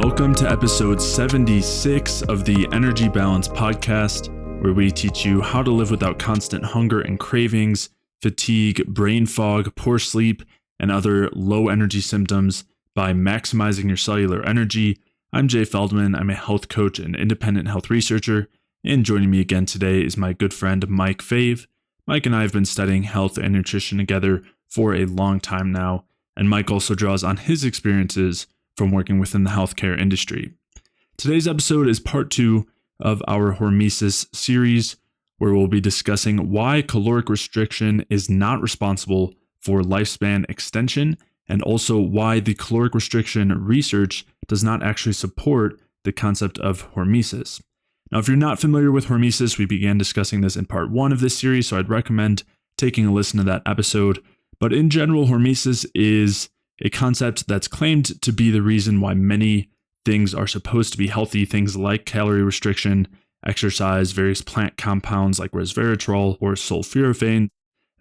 Welcome to episode 76 of the Energy Balance Podcast, where we teach you how to live without constant hunger and cravings, fatigue, brain fog, poor sleep, and other low energy symptoms by maximizing your cellular energy. I'm Jay Feldman. I'm a health coach and independent health researcher, and joining me again today is my good friend Mike Fave. Mike and I have been studying health and nutrition together for a long time now, and Mike also draws on his experiences from working within the healthcare industry. Today's episode is part 2 of our Hormesis series, where we'll be discussing why caloric restriction is not responsible for lifespan extension, and also why the caloric restriction research does not actually support the concept of hormesis. Now, if you're not familiar with hormesis, we began discussing this in part 1 of this series, so I'd recommend taking a listen to that episode. But in general, hormesis is a concept that's claimed to be the reason why many things are supposed to be healthy, things like calorie restriction, exercise, various plant compounds like resveratrol or sulforaphane,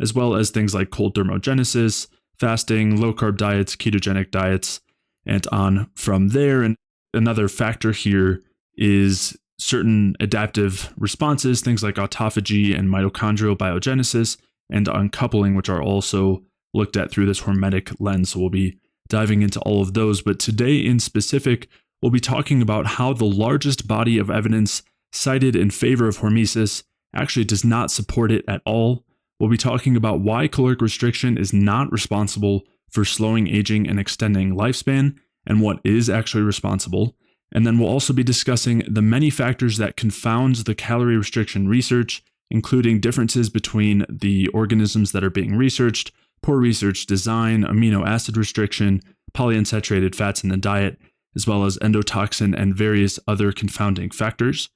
as well as things like cold thermogenesis, fasting, low-carb diets, ketogenic diets, and on from there. And another factor here is certain adaptive responses, things like autophagy and mitochondrial biogenesis, and uncoupling, which are also looked at through this hormetic lens. So we'll be diving into all of those. But today in specific, we'll be talking about how the largest body of evidence cited in favor of hormesis actually does not support it at all. We'll be talking about why caloric restriction is not responsible for slowing aging and extending lifespan, and what is actually responsible. And then we'll also be discussing the many factors that confound the calorie restriction research, including differences between the organisms that are being researched, poor research design, amino acid restriction, polyunsaturated fats in the diet, as well as endotoxin and various other confounding factors.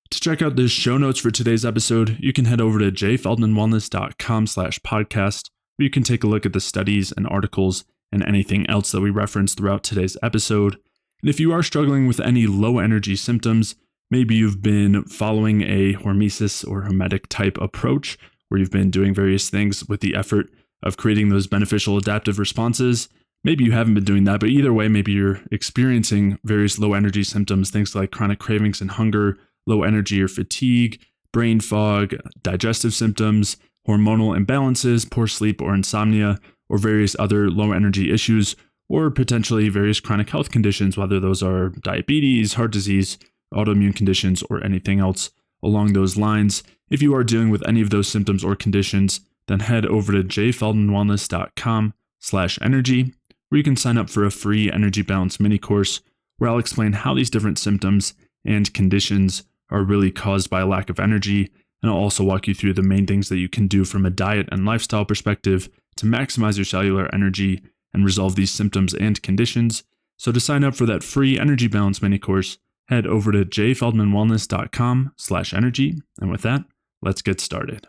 To check out the show notes for today's episode, you can head over to jfeldmanwellness.com/podcast, where you can take a look at the studies and articles and anything else that we reference throughout today's episode. And if you are struggling with any low energy symptoms, maybe you've been following a hormesis or hormetic type approach, where you've been doing various things with the effort of creating those beneficial adaptive responses. Maybe you haven't been doing that, but either way, maybe you're experiencing various low energy symptoms, things like chronic cravings and hunger, low energy or fatigue, brain fog, digestive symptoms, hormonal imbalances, poor sleep or insomnia, or various other low energy issues, or potentially various chronic health conditions, whether those are diabetes, heart disease, autoimmune conditions, or anything else along those lines. If you are dealing with any of those symptoms or conditions, then head over to jfeldmanwellness.com/energy, where you can sign up for a free energy balance mini course, where I'll explain how these different symptoms and conditions are really caused by a lack of energy. And I'll also walk you through the main things that you can do from a diet and lifestyle perspective to maximize your cellular energy and resolve these symptoms and conditions. So to sign up for that free energy balance mini course, head over to jfeldmanwellness.com/energy. And with that, let's get started.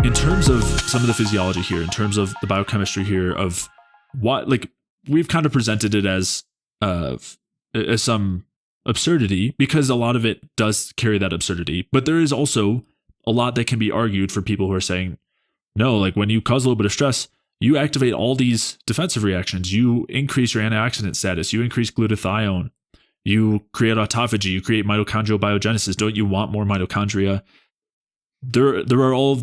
In terms of some of the physiology here, in terms of the biochemistry here of what, like, we've kind of presented it as some absurdity, because a lot of it does carry that absurdity. But there is also a lot that can be argued for people who are saying, no, like when you cause a little bit of stress, you activate all these defensive reactions. You increase your antioxidant status. You increase glutathione. You create autophagy. You create mitochondrial biogenesis. Don't you want more mitochondria? There are all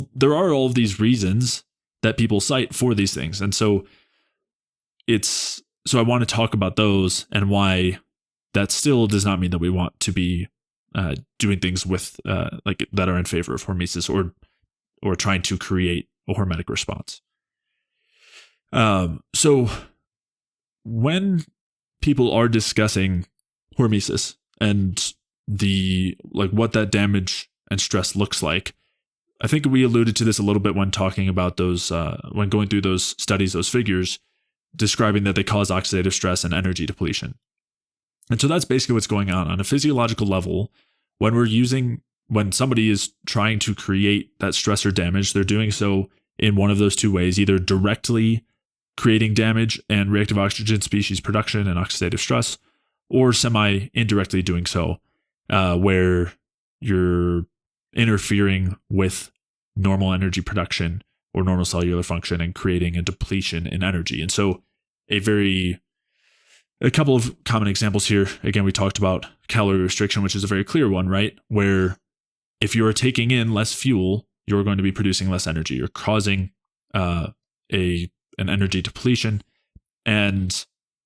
of these reasons that people cite for these things. And so I want to talk about those and why that still does not mean that we want to be doing things with like that are in favor of hormesis or trying to create a hormetic response. So when people are discussing hormesis and the like what that damage and stress looks like, I think we alluded to this a little bit when talking about those, when going through those studies, those figures, describing that they cause oxidative stress and energy depletion. And so that's basically what's going on a physiological level. When somebody is trying to create that stress or damage, they're doing so in one of those two ways, either directly creating damage and reactive oxygen species production and oxidative stress, or semi-indirectly doing so, where you're interfering with normal energy production or normal cellular function and creating a depletion in energy. And so a couple of common examples here. Again, we talked about calorie restriction, which is a very clear one, right? Where if you are taking in less fuel, you're going to be producing less energy. You're causing an energy depletion. And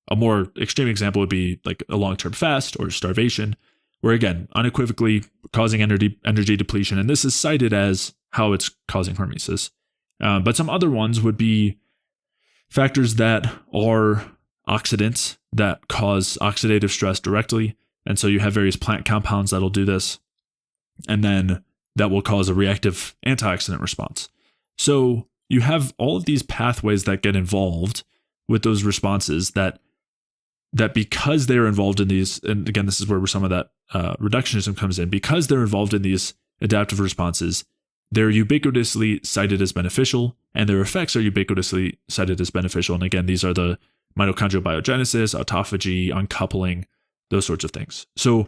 a more extreme example would be like a long-term fast or starvation, where again, unequivocally causing energy depletion. And this is cited as how it's causing hormesis. But some other ones would be factors that are oxidants that cause oxidative stress directly. And so you have various plant compounds that'll do this. And then that will cause a reactive antioxidant response. So you have all of these pathways that get involved with those responses that because they're involved in these, and again, this is where some of that reductionism comes in, because they're involved in these adaptive responses, they're ubiquitously cited as beneficial, and their effects are ubiquitously cited as beneficial. And again, these are the mitochondrial biogenesis, autophagy, uncoupling, those sorts of things. So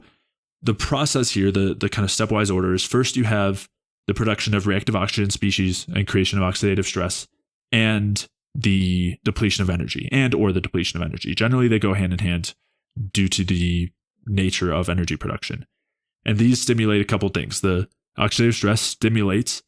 the process here, the kind of stepwise order is first you have the production of reactive oxygen species and creation of oxidative stress, and the depletion of energy or the depletion of energy. Generally, they go hand in hand due to the nature of energy production. And these stimulate a couple things. The oxidative stress stimulates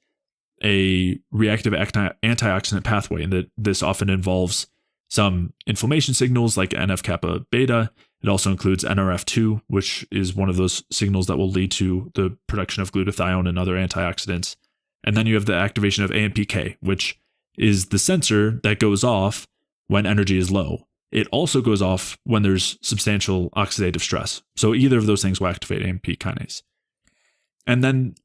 a reactive antioxidant pathway, and that this often involves some inflammation signals like NF-kappa beta. It also includes NRF2, which is one of those signals that will lead to the production of glutathione and other antioxidants. And then you have the activation of AMPK, which is the sensor that goes off when energy is low. It also goes off when there's substantial oxidative stress. So either of those things will activate AMP kinase. And then,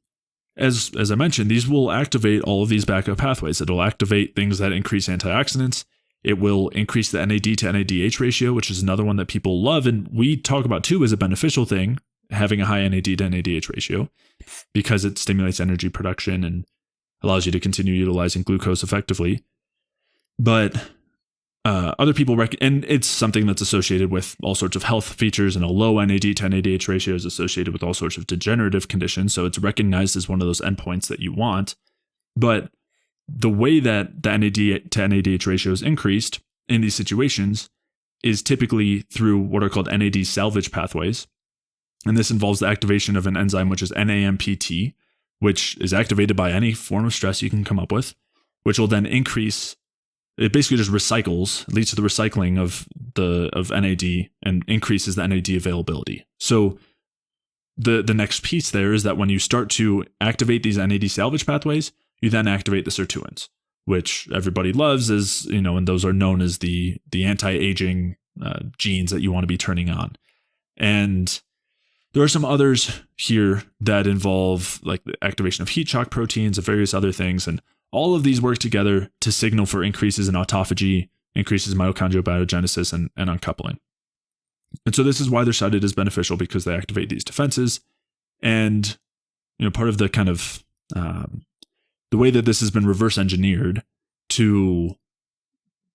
as I mentioned, these will activate all of these backup pathways. It'll activate things that increase antioxidants. It will increase the NAD to NADH ratio, which is another one that people love. And we talk about too as a beneficial thing, having a high NAD to NADH ratio, because it stimulates energy production and allows you to continue utilizing glucose effectively. But other people and it's something that's associated with all sorts of health features, and a low NAD to NADH ratio is associated with all sorts of degenerative conditions. So it's recognized as one of those endpoints that you want. But the way that the NAD to NADH ratio is increased in these situations is typically through what are called NAD salvage pathways. And this involves the activation of an enzyme, which is NAMPT, which is activated by any form of stress you can come up with, which will then increase. It basically just recycles, leads to the recycling of NAD and increases the NAD availability. So the next piece there is that when you start to activate these NAD salvage pathways, you then activate the sirtuins, which everybody loves, and those are known as the anti-aging genes that you want to be turning on. And there are some others here that involve like the activation of heat shock proteins and various other things. And all of these work together to signal for increases in autophagy, increases in mitochondrial biogenesis, and uncoupling. And so this is why they're cited as beneficial, because they activate these defenses. And part of the kind of the way that this has been reverse engineered to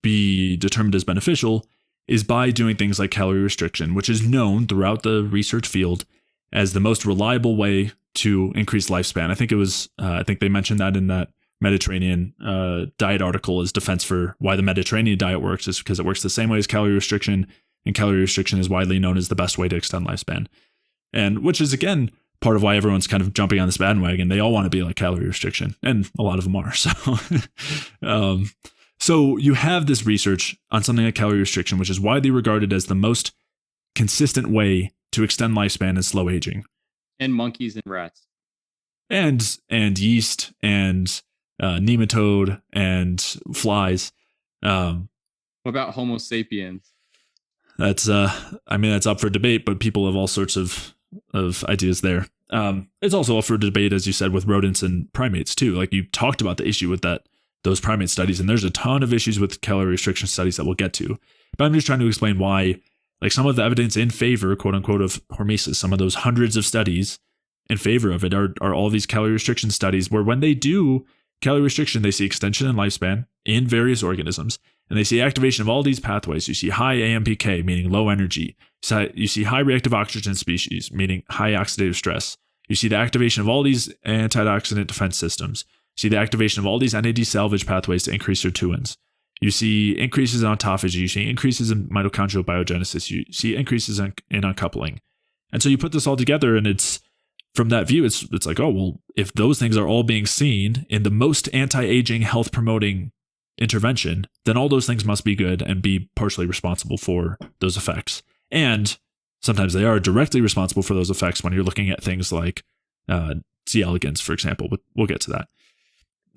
be determined as beneficial is by doing things like calorie restriction, which is known throughout the research field as the most reliable way to increase lifespan. I think they mentioned that in that Mediterranean diet article as defense for why the Mediterranean diet works, is because it works the same way as calorie restriction, and calorie restriction is widely known as the best way to extend lifespan. And which is, again, part of why everyone's kind of jumping on this bandwagon. They all want to be like calorie restriction, and a lot of them are. So you have this research on something like calorie restriction, which is widely regarded as the most consistent way to extend lifespan and slow aging. And monkeys and rats. And yeast and nematode and flies. What about Homo sapiens? That's up for debate, but people have all sorts of ideas there. It's also up for debate, as you said, with rodents and primates too. Like you talked about the issue with those primate studies, and there's a ton of issues with calorie restriction studies that we'll get to. But I'm just trying to explain why, like some of the evidence in favor, quote unquote, of hormesis, some of those hundreds of studies in favor of it are all these calorie restriction studies where when they do calorie restriction, they see extension in lifespan in various organisms, and they see activation of all these pathways. You see high AMPK, meaning low energy. You see high reactive oxygen species, meaning high oxidative stress. You see the activation of all these antioxidant defense systems. You see the activation of all these NAD salvage pathways to increase sirtuins. You see increases in autophagy. You see increases in mitochondrial biogenesis. You see increases in uncoupling. And so you put this all together, and it's from that view, it's like, oh, well, if those things are all being seen in the most anti-aging, health-promoting intervention, then all those things must be good and be partially responsible for those effects. And sometimes they are directly responsible for those effects when you're looking at things like C. elegans, for example, but we'll get to that.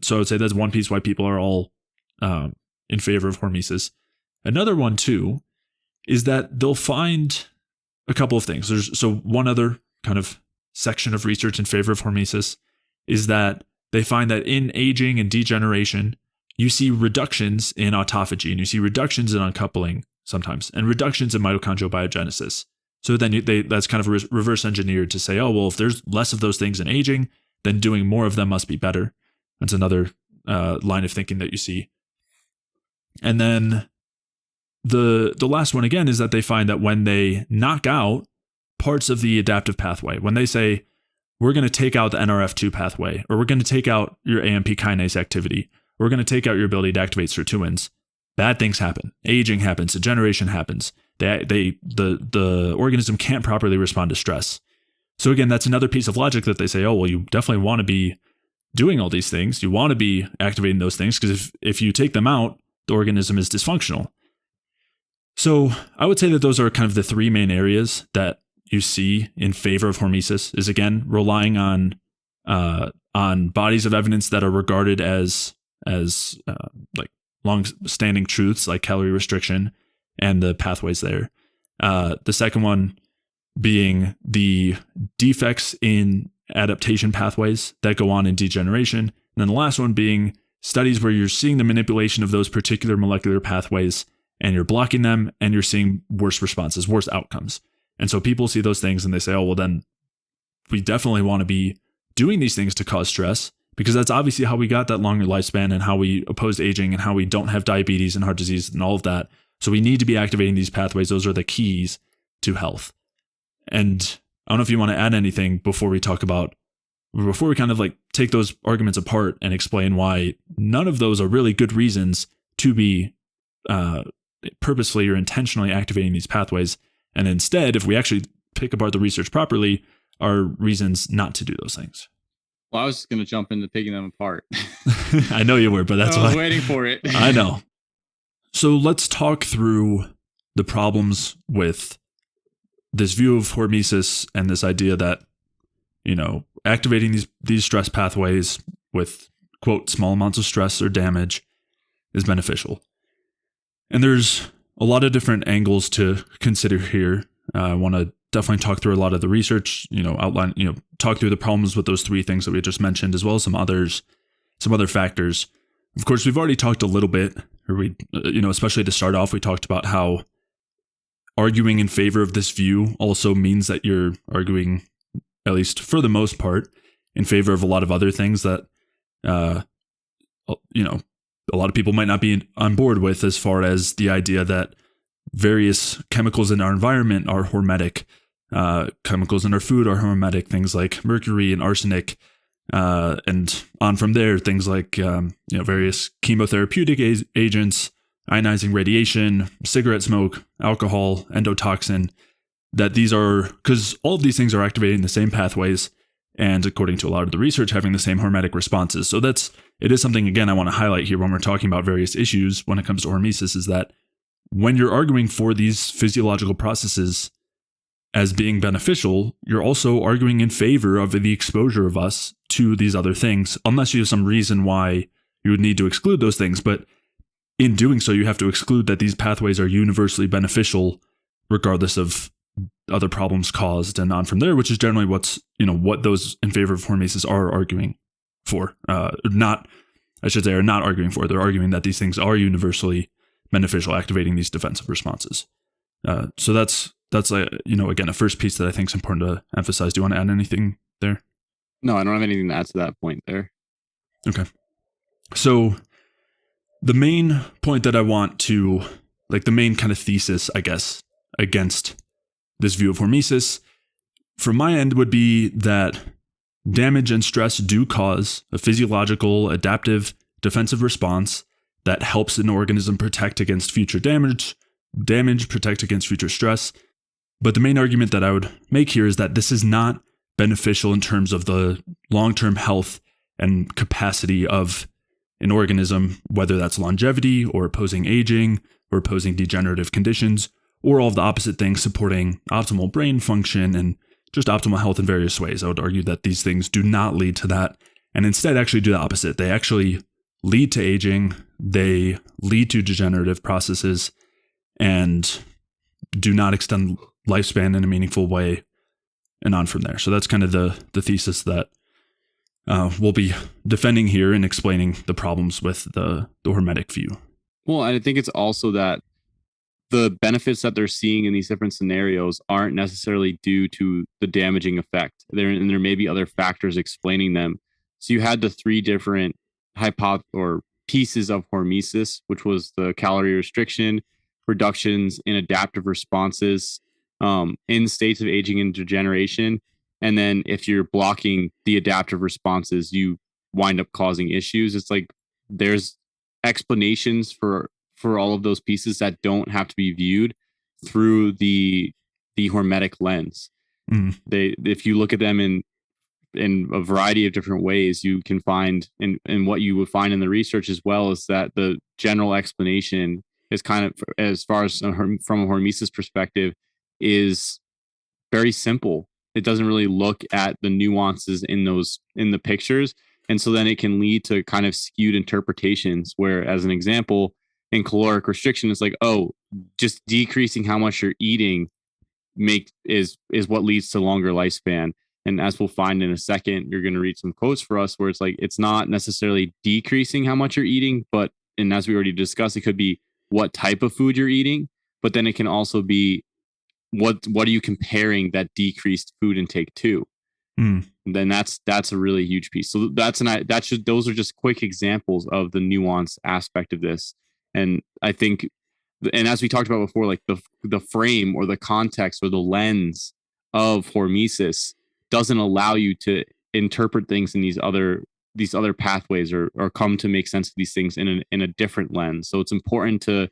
So I would say that's one piece why people are all in favor of hormesis. Another one, too, is that they'll find a couple of things. So one other kind of section of research in favor of hormesis is that they find that in aging and degeneration, you see reductions in autophagy and you see reductions in uncoupling sometimes and reductions in mitochondrial biogenesis. So then that's kind of reverse engineered to say, oh, well, if there's less of those things in aging, then doing more of them must be better. That's another line of thinking that you see. And then the last one, again, is that they find that when they knock out parts of the adaptive pathway, when they say, we're going to take out the NRF2 pathway, or we're going to take out your AMP kinase activity, or we're going to take out your ability to activate sirtuins, bad things happen. Aging happens. Degeneration happens. The organism can't properly respond to stress. So again, that's another piece of logic that they say, oh, well, you definitely want to be doing all these things. You want to be activating those things because if you take them out, the organism is dysfunctional. So I would say that those are kind of the three main areas that you see in favor of hormesis, is again relying on bodies of evidence that are regarded as like long-standing truths, like calorie restriction and the pathways there. The second one being the defects in adaptation pathways that go on in degeneration, and then the last one being studies where you're seeing the manipulation of those particular molecular pathways and you're blocking them and you're seeing worse responses, worse outcomes. And so people see those things and they say, oh, well, then we definitely want to be doing these things to cause stress, because that's obviously how we got that longer lifespan and how we opposed aging and how we don't have diabetes and heart disease and all of that. So we need to be activating these pathways. Those are the keys to health. And I don't know if you want to add anything before we kind of like take those arguments apart and explain why none of those are really good reasons to be purposefully or intentionally activating these pathways. And instead, if we actually pick apart the research properly, are reasons not to do those things. Well, I was just going to jump into picking them apart. I know you were, but that's why I was waiting for it. I know. So let's talk through the problems with this view of hormesis and this idea that, activating these stress pathways with, quote, small amounts of stress or damage is beneficial. And there's a lot of different angles to consider here. I want to definitely talk through a lot of the research, outline, talk through the problems with those three things that we just mentioned, as well as some other factors. Of course, we've already talked a little bit, especially to start off, we talked about how arguing in favor of this view also means that you're arguing, at least for the most part, in favor of a lot of other things that, a lot of people might not be on board with, as far as the idea that various chemicals in our environment are hormetic. Chemicals in our food are hormetic, things like mercury and arsenic, and on from there, things like various chemotherapeutic agents, ionizing radiation, cigarette smoke, alcohol, endotoxin, that these are, because all of these things are activating the same pathways, and according to a lot of the research, having the same hormetic responses. So it is something, again, I want to highlight here when we're talking about various issues when it comes to hormesis, is that when you're arguing for these physiological processes as being beneficial, you're also arguing in favor of the exposure of us to these other things, unless you have some reason why you would need to exclude those things. But in doing so, you have to exclude that these pathways are universally beneficial, regardless of other problems caused, and on from there, which is generally what those in favor of hormesis are arguing for. Are not arguing for. They're arguing that these things are universally beneficial, activating these defensive responses. So that's again, a first piece that I think is important to emphasize. Do you want to add anything there? No, I don't have anything to add to that point there. Okay. So the main point that I want to, the main kind of thesis, I guess, against this view of hormesis from my end would be that damage and stress do cause a physiological, adaptive, defensive response that helps an organism protect against future damage, protect against future stress. But the main argument that I would make here is that this is not beneficial in terms of the long-term health and capacity of an organism, whether that's longevity or opposing aging or opposing degenerative conditions, or all of the opposite things supporting optimal brain function and just optimal health in various ways. I would argue that these things do not lead to that, and instead actually do the opposite. They actually lead to aging, they lead to degenerative processes, and do not extend lifespan in a meaningful way, and on from there. So that's kind of the thesis that we'll be defending here and explaining the problems with the hormetic view. Well, and I think it's also that the benefits that they're seeing in these different scenarios aren't necessarily due to the damaging effect. There may be other factors explaining them. So you had the three different pieces of hormesis, which was the calorie restriction, reductions in adaptive responses in states of aging and degeneration. And then if you're blocking the adaptive responses, you wind up causing issues. It's like there's explanations for all of those pieces that don't have to be viewed through the hormetic lens. If you look at them in a variety of different ways, you can find, and what you would find in the research as well, is that the general explanation is kind of, as far as from a hormesis perspective, is very simple. It doesn't really look at the nuances in the pictures. And so then it can lead to kind of skewed interpretations where, as an example, in caloric restriction, it's like, oh, just decreasing how much you're eating is what leads to longer lifespan. And as we'll find in a second, you're going to read some quotes for us where it's like, it's not necessarily decreasing how much you're eating, and as we already discussed, it could be what type of food you're eating, but then it can also be what are you comparing that decreased food intake to? And then that's a really huge piece. So those are just quick examples of the nuance aspect of this. And I think, and as we talked about before, like the frame or the context or the lens of hormesis doesn't allow you to interpret things in these other pathways or come to make sense of these things in a different lens. So it's important to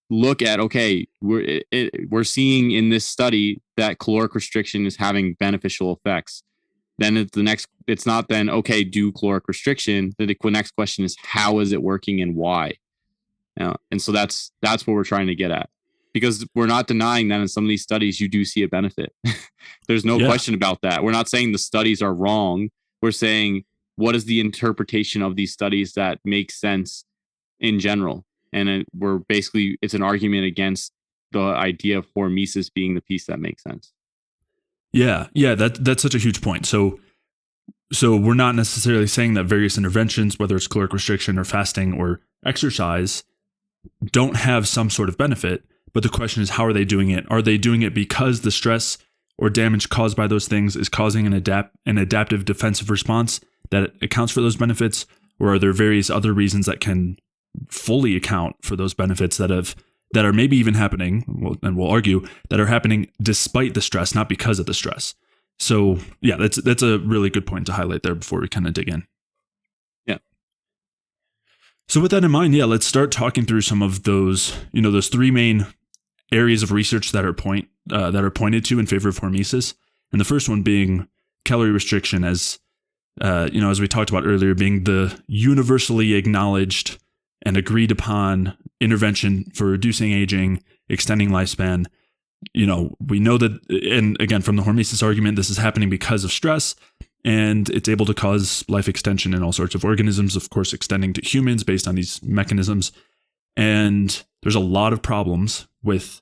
look at, okay, we're seeing in this study that caloric restriction is having beneficial effects. Then it's not then, okay, do caloric restriction. The next question is, how is it working and why? And so that's what we're trying to get at, because we're not denying that in some of these studies you do see a benefit. There's no question about that. We're not saying the studies are wrong. We're saying, what is the interpretation of these studies that makes sense in general? And it's an argument against the idea of hormesis being the piece that makes sense. Yeah, that's such a huge point. So we're not necessarily saying that various interventions, whether it's caloric restriction or fasting or exercise, don't have some sort of benefit. But the question is, how are they doing it? Are they doing it because the stress or damage caused by those things is causing an adaptive defensive response that accounts for those benefits? Or are there various other reasons that can fully account for those benefits that are maybe even happening, and we'll argue, that are happening despite the stress, not because of the stress? So yeah, that's a really good point to highlight there before we kind of dig in. Yeah. So with that in mind, let's start talking through some of those three main areas of research that are pointed to in favor of hormesis. And the first one being calorie restriction, as we talked about earlier, being the universally acknowledged and agreed upon intervention for reducing aging, extending lifespan. We know that, and again, from the hormesis argument, this is happening because of stress, and it's able to cause life extension in all sorts of organisms, of course, extending to humans based on these mechanisms. And there's a lot of problems with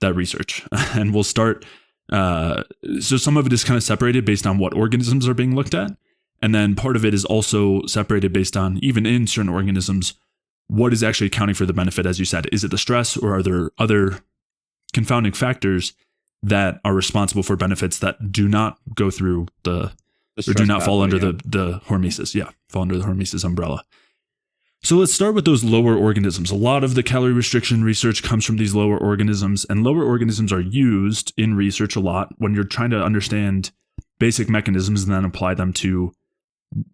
that research. And we'll start, so some of it is kind of separated based on what organisms are being looked at. And then part of it is also separated based on, even in certain organisms, what is actually accounting for the benefit, as you said. Is it the stress, or are there other confounding factors that are responsible for benefits that do not go through or do not fall under the hormesis? Fall under the hormesis umbrella. So let's start with those lower organisms. A lot of the calorie restriction research comes from these lower organisms, and lower organisms are used in research a lot when you're trying to understand basic mechanisms and then apply them to,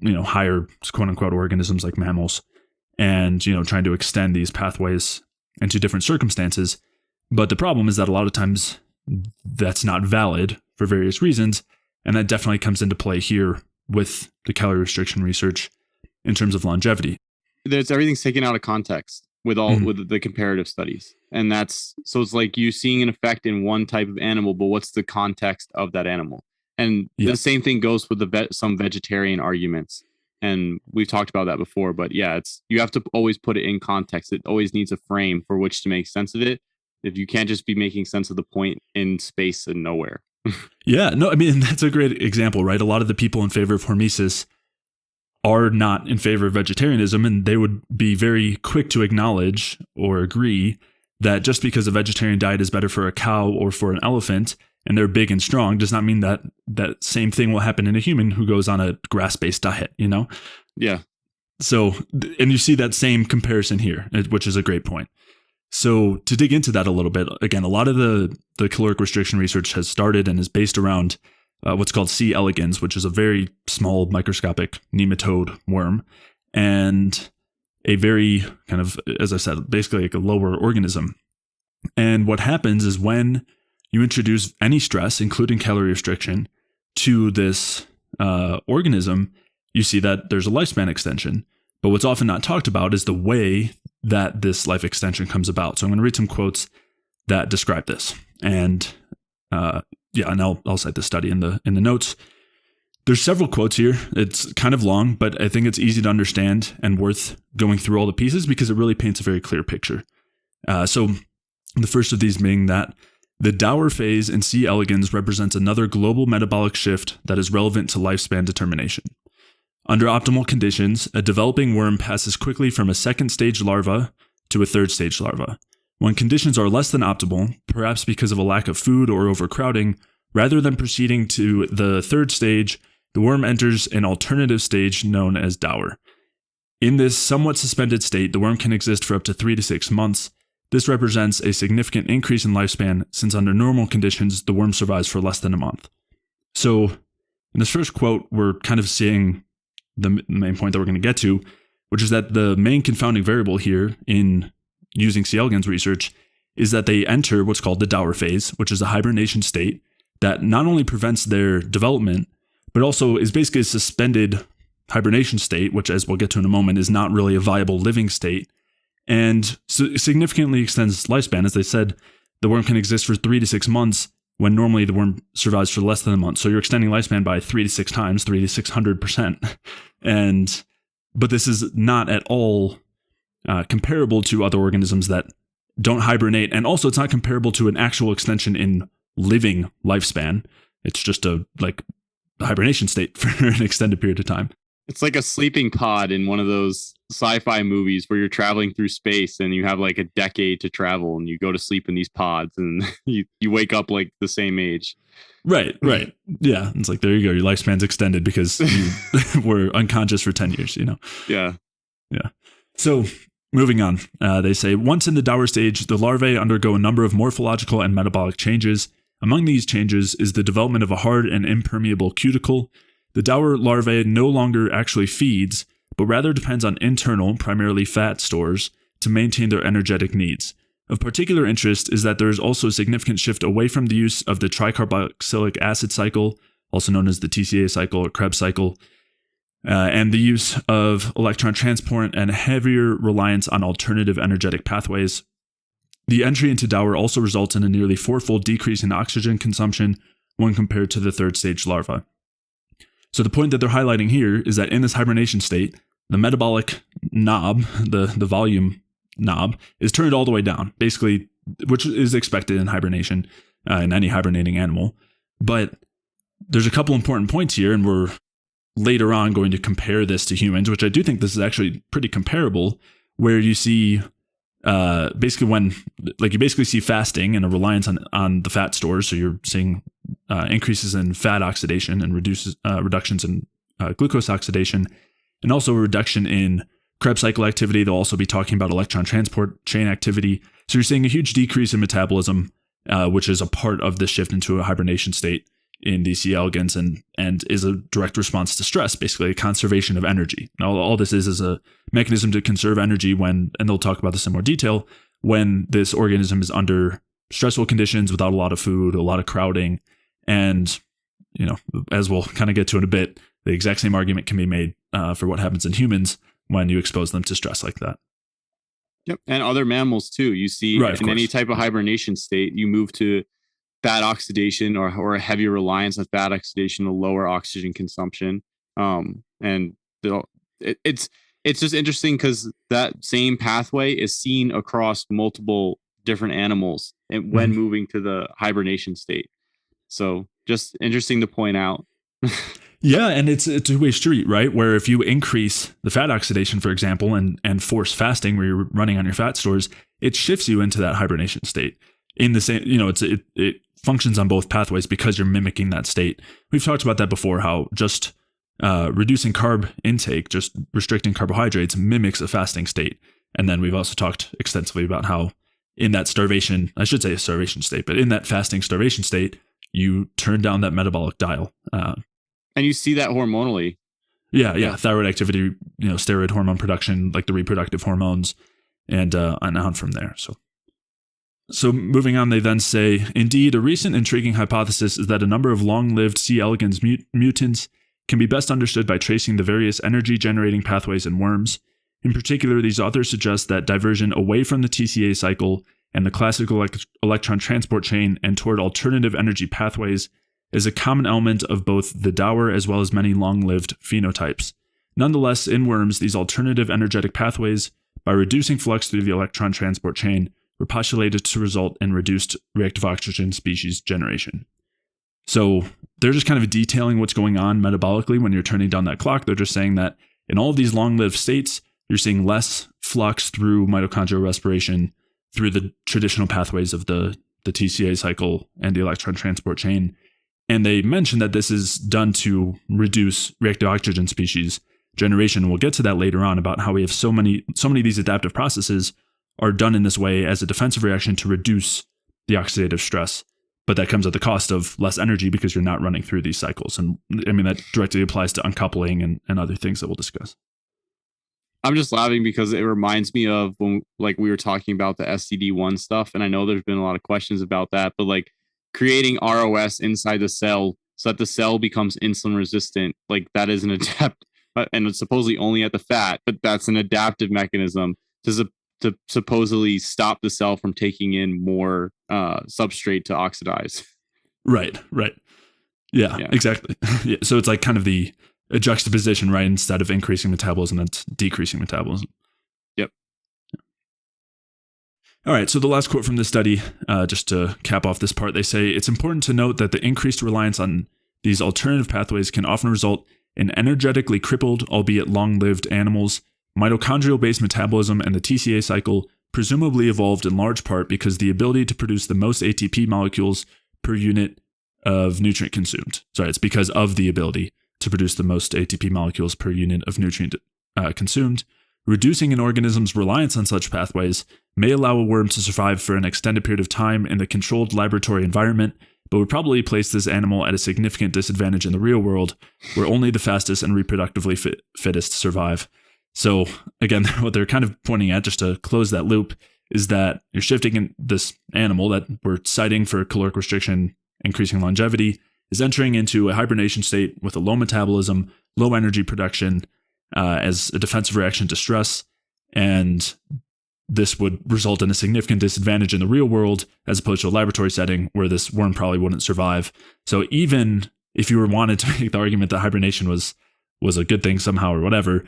higher quote unquote organisms like mammals, and, trying to extend these pathways into different circumstances. But the problem is that a lot of times that's not valid for various reasons. And that definitely comes into play here with the calorie restriction research in terms of longevity. Everything's taken out of context with with the comparative studies. And so it's like you seeing an effect in one type of animal, but what's the context of that animal? And the same thing goes with some vegetarian arguments. And we've talked about that before, but yeah, you have to always put it in context. It always needs a frame for which to make sense of it. If you can't just be making sense of the point in space and nowhere. Yeah, no, I mean, that's a great example, right? A lot of the people in favor of hormesis are not in favor of vegetarianism, and they would be very quick to acknowledge or agree that just because a vegetarian diet is better for a cow or for an elephant, and they're big and strong, does not mean that that same thing will happen in a human who goes on a grass-based diet, Yeah. So, and you see that same comparison here, which is a great point. So to dig into that a little bit, again, a lot of the caloric restriction research has started and is based around what's called C. elegans, which is a very small microscopic nematode worm, and a very kind of, as I said, basically like a lower organism. And what happens is when you introduce any stress, including calorie restriction, to this organism, you see that there's a lifespan extension. But what's often not talked about is the way that this life extension comes about. So I'm going to read some quotes that describe this. And and I'll cite the study in the notes. There's several quotes here. It's kind of long, but I think it's easy to understand and worth going through all the pieces because it really paints a very clear picture. So the first of these being that the Dower phase in C. elegans represents another global metabolic shift that is relevant to lifespan determination. Under optimal conditions, a developing worm passes quickly from a second stage larva to a third stage larva. When conditions are less than optimal, perhaps because of a lack of food or overcrowding, rather than proceeding to the third stage, the worm enters an alternative stage known as Dower. In this somewhat suspended state, the worm can exist for up to 3 to 6 months. This represents a significant increase in lifespan since under normal conditions, the worm survives for less than a month. So in this first quote, we're kind of seeing the main point that we're going to get to, which is that the main confounding variable here in using C. elegans research is that they enter what's called the Dower phase, which is a hibernation state that not only prevents their development, but also is basically a suspended hibernation state, which, as we'll get to in a moment, is not really a viable living state, and significantly extends lifespan. As they said, the worm can exist for 3 to 6 months when normally the worm survives for less than a month. So you're extending lifespan by 3 to 6 times, 3 to 600%. But this is not at all comparable to other organisms that don't hibernate. And also it's not comparable to an actual extension in living lifespan. It's just a hibernation state for an extended period of time. It's like a sleeping pod in one of those sci-fi movies where you're traveling through space and you have like a decade to travel and you go to sleep in these pods and you wake up like the same age. Right. Yeah. It's like, there you go. Your lifespan's extended because you were unconscious for 10 years, Yeah. So moving on, they say, once in the Dower stage, the larvae undergo a number of morphological and metabolic changes. Among these changes is the development of a hard and impermeable cuticle. The Dower larvae no longer actually feeds, but rather depends on internal, primarily fat stores, to maintain their energetic needs. Of particular interest is that there is also a significant shift away from the use of the tricarboxylic acid cycle, also known as the TCA cycle or Krebs cycle, and the use of electron transport and a heavier reliance on alternative energetic pathways. The entry into Dower also results in a nearly 4-fold decrease in oxygen consumption when compared to the third stage larva. So the point that they're highlighting here is that in this hibernation state, the metabolic knob, the volume knob, is turned all the way down, basically, which is expected in hibernation, in any hibernating animal. But there's a couple important points here, and we're later on going to compare this to humans, which I do think this is actually pretty comparable, where you see basically when, you basically see fasting and a reliance on the fat stores. So you're seeing increases in fat oxidation and reductions in glucose oxidation, and also a reduction in Krebs cycle activity. They'll also be talking about electron transport chain activity. So you're seeing a huge decrease in metabolism, which is a part of the shift into a hibernation state in the C. elegans and is a direct response to stress, basically a conservation of energy. Now, all this is a mechanism to conserve energy when, and they'll talk about this in more detail, when this organism is under stressful conditions without a lot of food, a lot of crowding. And, as we'll kind of get to in a bit, the exact same argument can be made for what happens in humans when you expose them to stress like that. Yep. And other mammals too. You see in any type of hibernation state, you move to fat oxidation or a heavy reliance on fat oxidation to lower oxygen consumption. It's just interesting because that same pathway is seen across multiple different animals and when moving to the hibernation state. So just interesting to point out. Yeah, and it's a two-way street, right? Where if you increase the fat oxidation, for example, and force fasting where you're running on your fat stores, it shifts you into that hibernation state. In the same, it functions on both pathways because you're mimicking that state. We've talked about that before, how just reducing carb intake, just restricting carbohydrates mimics a fasting state. And then we've also talked extensively about how in that starvation, I should say a starvation state, but in that fasting starvation state, you turn down that metabolic dial. And you see that hormonally. Yeah. Thyroid activity, steroid hormone production, like the reproductive hormones, and on from there. So moving on, they then say, indeed, a recent intriguing hypothesis is that a number of long-lived C. elegans mutants can be best understood by tracing the various energy-generating pathways in worms. In particular, these authors suggest that diversion away from the TCA cycle and the classical electron transport chain and toward alternative energy pathways is a common element of both the dower as well as many long-lived phenotypes. Nonetheless, in worms, these alternative energetic pathways, by reducing flux through the electron transport chain, were postulated to result in reduced reactive oxygen species generation. So they're just kind of detailing what's going on metabolically when you're turning down that clock. They're just saying that in all of these long-lived states, you're seeing less flux through mitochondrial respiration through the traditional pathways of the TCA cycle and the electron transport chain. And they mentioned that this is done to reduce reactive oxygen species generation. We'll get to that later on about how we have so many of these adaptive processes are done in this way as a defensive reaction to reduce the oxidative stress. But that comes at the cost of less energy because you're not running through these cycles. And I mean, that directly applies to uncoupling and other things that we'll discuss. I'm just laughing because it reminds me of when we were talking about the SCD1 stuff. And I know there's been a lot of questions about that, but creating ROS inside the cell so that the cell becomes insulin resistant, that is an adapt, and it's supposedly only at the fat, but that's an adaptive mechanism to supposedly stop the cell from taking in more substrate to oxidize. Right. Yeah. Exactly. Yeah. So it's kind of a juxtaposition, right? Instead of increasing metabolism, that's decreasing metabolism. Yep. All right, so the last quote from this study, just to cap off this part, they say, it's important to note that the increased reliance on these alternative pathways can often result in energetically crippled, albeit long-lived animals. Mitochondrial-based metabolism and the TCA cycle presumably evolved in large part because the ability to produce the most ATP molecules per unit of nutrient consumed. Sorry, it's because of the ability to produce the most ATP molecules per unit of nutrient consumed. Reducing an organism's reliance on such pathways may allow a worm to survive for an extended period of time in the controlled laboratory environment, but would probably place this animal at a significant disadvantage in the real world, where only the fastest and reproductively fittest survive. So again, what they're kind of pointing at, just to close that loop, is that you're shifting in this animal that we're citing for caloric restriction, increasing longevity, is entering into a hibernation state with a low metabolism, low energy production, as a defensive reaction to stress, and this would result in a significant disadvantage in the real world as opposed to a laboratory setting where this worm probably wouldn't survive. So even if you wanted to make the argument that hibernation was a good thing somehow or whatever,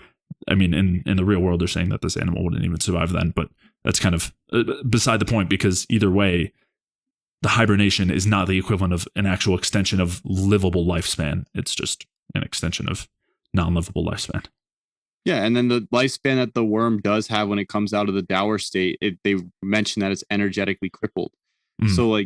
I mean, in the real world, they're saying that this animal wouldn't even survive then, but that's kind of beside the point, because either way, the hibernation is not the equivalent of an actual extension of livable lifespan. It's just an extension of non-livable lifespan. Yeah, and then the lifespan that the worm does have when it comes out of the dower state, they mention that it's energetically crippled. So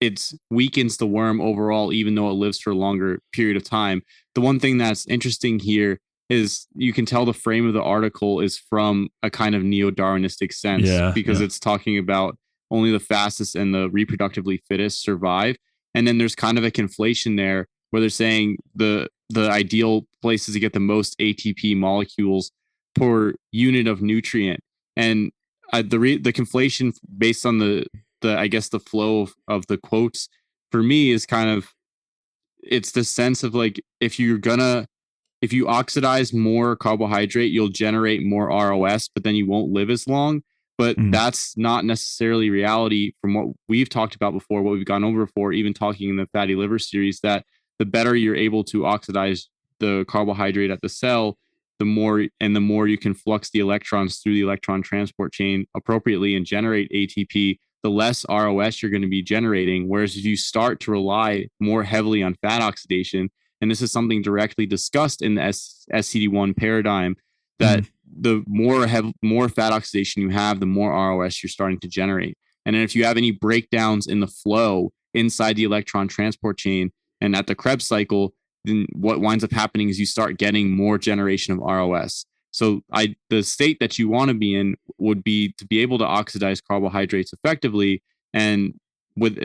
it weakens the worm overall, even though it lives for a longer period of time. The one thing that's interesting here is you can tell the frame of the article is from a kind of neo-Darwinistic sense, because it's talking about only the fastest and the reproductively fittest survive. And then there's kind of a conflation there where they're saying the ideal places to get the most ATP molecules per unit of nutrient. And the conflation based on the I guess the flow of the quotes for me is kind of, it's the sense of like, if you oxidize more carbohydrate, you'll generate more ROS, but then you won't live as long. But that's not necessarily reality from what we've talked about before, what we've gone over before, even talking in the fatty liver series, that the better you're able to oxidize the carbohydrate at the cell, the more you can flux the electrons through the electron transport chain appropriately and generate ATP, the less ROS you're going to be generating. Whereas if you start to rely more heavily on fat oxidation, and this is something directly discussed in the SCD1 paradigm, that the more fat oxidation you have, the more ROS you're starting to generate. And then if you have any breakdowns in the flow inside the electron transport chain and at the Krebs cycle, then what winds up happening is you start getting more generation of ROS. So the state that you want to be in would be to be able to oxidize carbohydrates effectively, and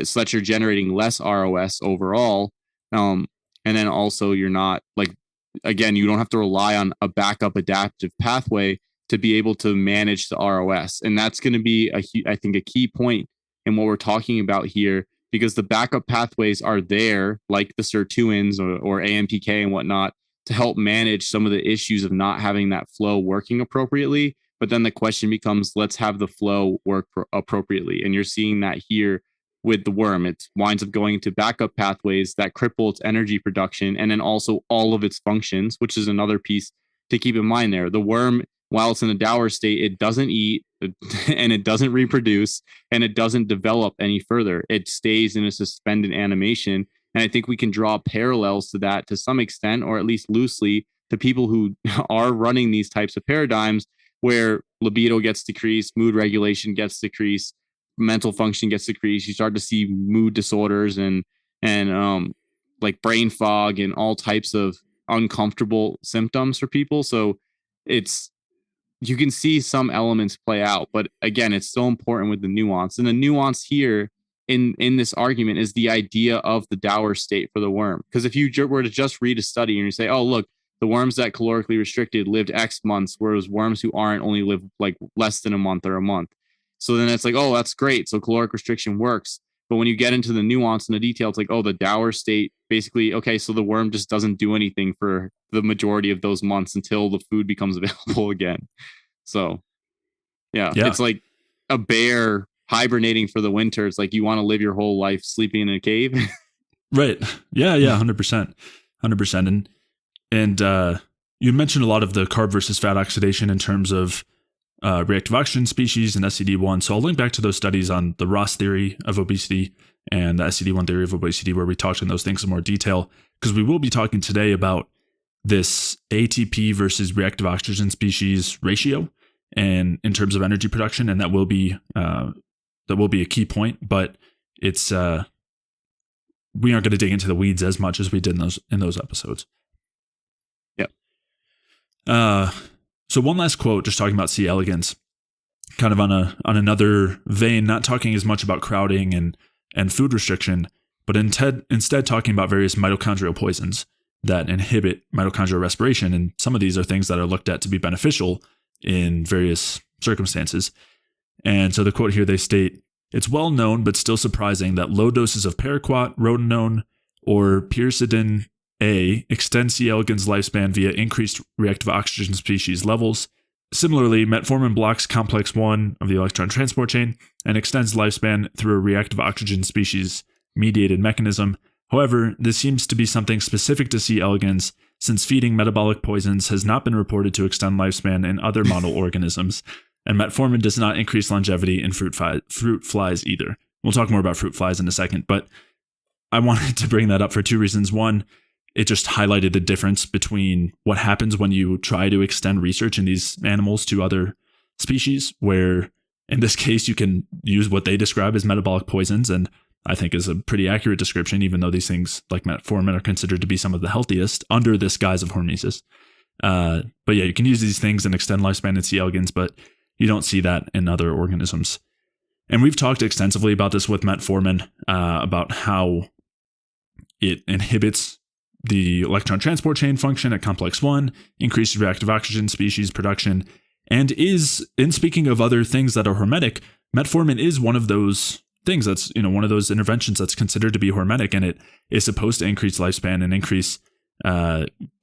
so that you're generating less ROS overall. And then also you're not like, again, you don't have to rely on a backup adaptive pathway to be able to manage the ROS. And that's going to be, I think, a key point in what we're talking about here, because the backup pathways are there, like the sirtuins or AMPK and whatnot, to help manage some of the issues of not having that flow working appropriately. But then the question becomes, let's have the flow work appropriately. And you're seeing that here with the worm. It winds up going to backup pathways that cripple its energy production, and then also all of its functions, which is another piece to keep in mind there. The worm, while it's in a dour state, it doesn't eat and it doesn't reproduce and it doesn't develop any further. It stays in a suspended animation. And I think we can draw parallels to that to some extent, or at least loosely, to people who are running these types of paradigms where libido gets decreased, mood regulation gets decreased, mental function gets decreased. You start to see mood disorders and like brain fog and all types of uncomfortable symptoms for people. So you can see some elements play out, but again, it's so important with the nuance. And the nuance here in this argument is the idea of the dour state for the worm. Because if you were to just read a study and you say, oh, look, the worms that calorically restricted lived X months, whereas worms who aren't only live like less than a month or a month. So then it's like, oh, that's great. So caloric restriction works. But when you get into the nuance and the detail, it's like, oh, the dour state, basically, okay, so the worm just doesn't do anything for the majority of those months until the food becomes available again. So, yeah, it's like a bear hibernating for the winter. It's like you want to live your whole life sleeping in a cave. Right. Yeah, 100%. 100%. And you mentioned a lot of the carb versus fat oxidation in terms of reactive oxygen species and SCD1. So I'll link back to those studies on the Ross theory of obesity and the SCD1 theory of obesity, where we talked in those things in more detail, because we will be talking today about this ATP versus reactive oxygen species ratio and in terms of energy production. And that will be a key point, but it's we aren't going to dig into the weeds as much as we did in those episodes. Yep. So one last quote, just talking about C. elegans, kind of on another vein, not talking as much about crowding and food restriction, but instead talking about various mitochondrial poisons that inhibit mitochondrial respiration. And some of these are things that are looked at to be beneficial in various circumstances. And so the quote here, they state, "It's well known, but still surprising, that low doses of paraquat, rotenone, or pyridine A extend C. elegans' lifespan via increased reactive oxygen species levels. Similarly, metformin blocks complex 1 of the electron transport chain and extends lifespan through a reactive oxygen species mediated mechanism. However, this seems to be something specific to C. elegans, since feeding metabolic poisons has not been reported to extend lifespan in other model organisms, and metformin does not increase longevity in fruit flies either." We'll talk more about fruit flies in a second, but I wanted to bring that up for two reasons. One, it just highlighted the difference between what happens when you try to extend research in these animals to other species, where in this case you can use what they describe as metabolic poisons, and I think is a pretty accurate description, even though these things like metformin are considered to be some of the healthiest under this guise of hormesis. But yeah, you can use these things and extend lifespan in C. elegans, but you don't see that in other organisms. And we've talked extensively about this with metformin, about how it inhibits the electron transport chain function at complex 1, increases reactive oxygen species production, and is, in speaking of other things that are hormetic, metformin is one of those things that's, one of those interventions that's considered to be hormetic, and it is supposed to increase lifespan and increase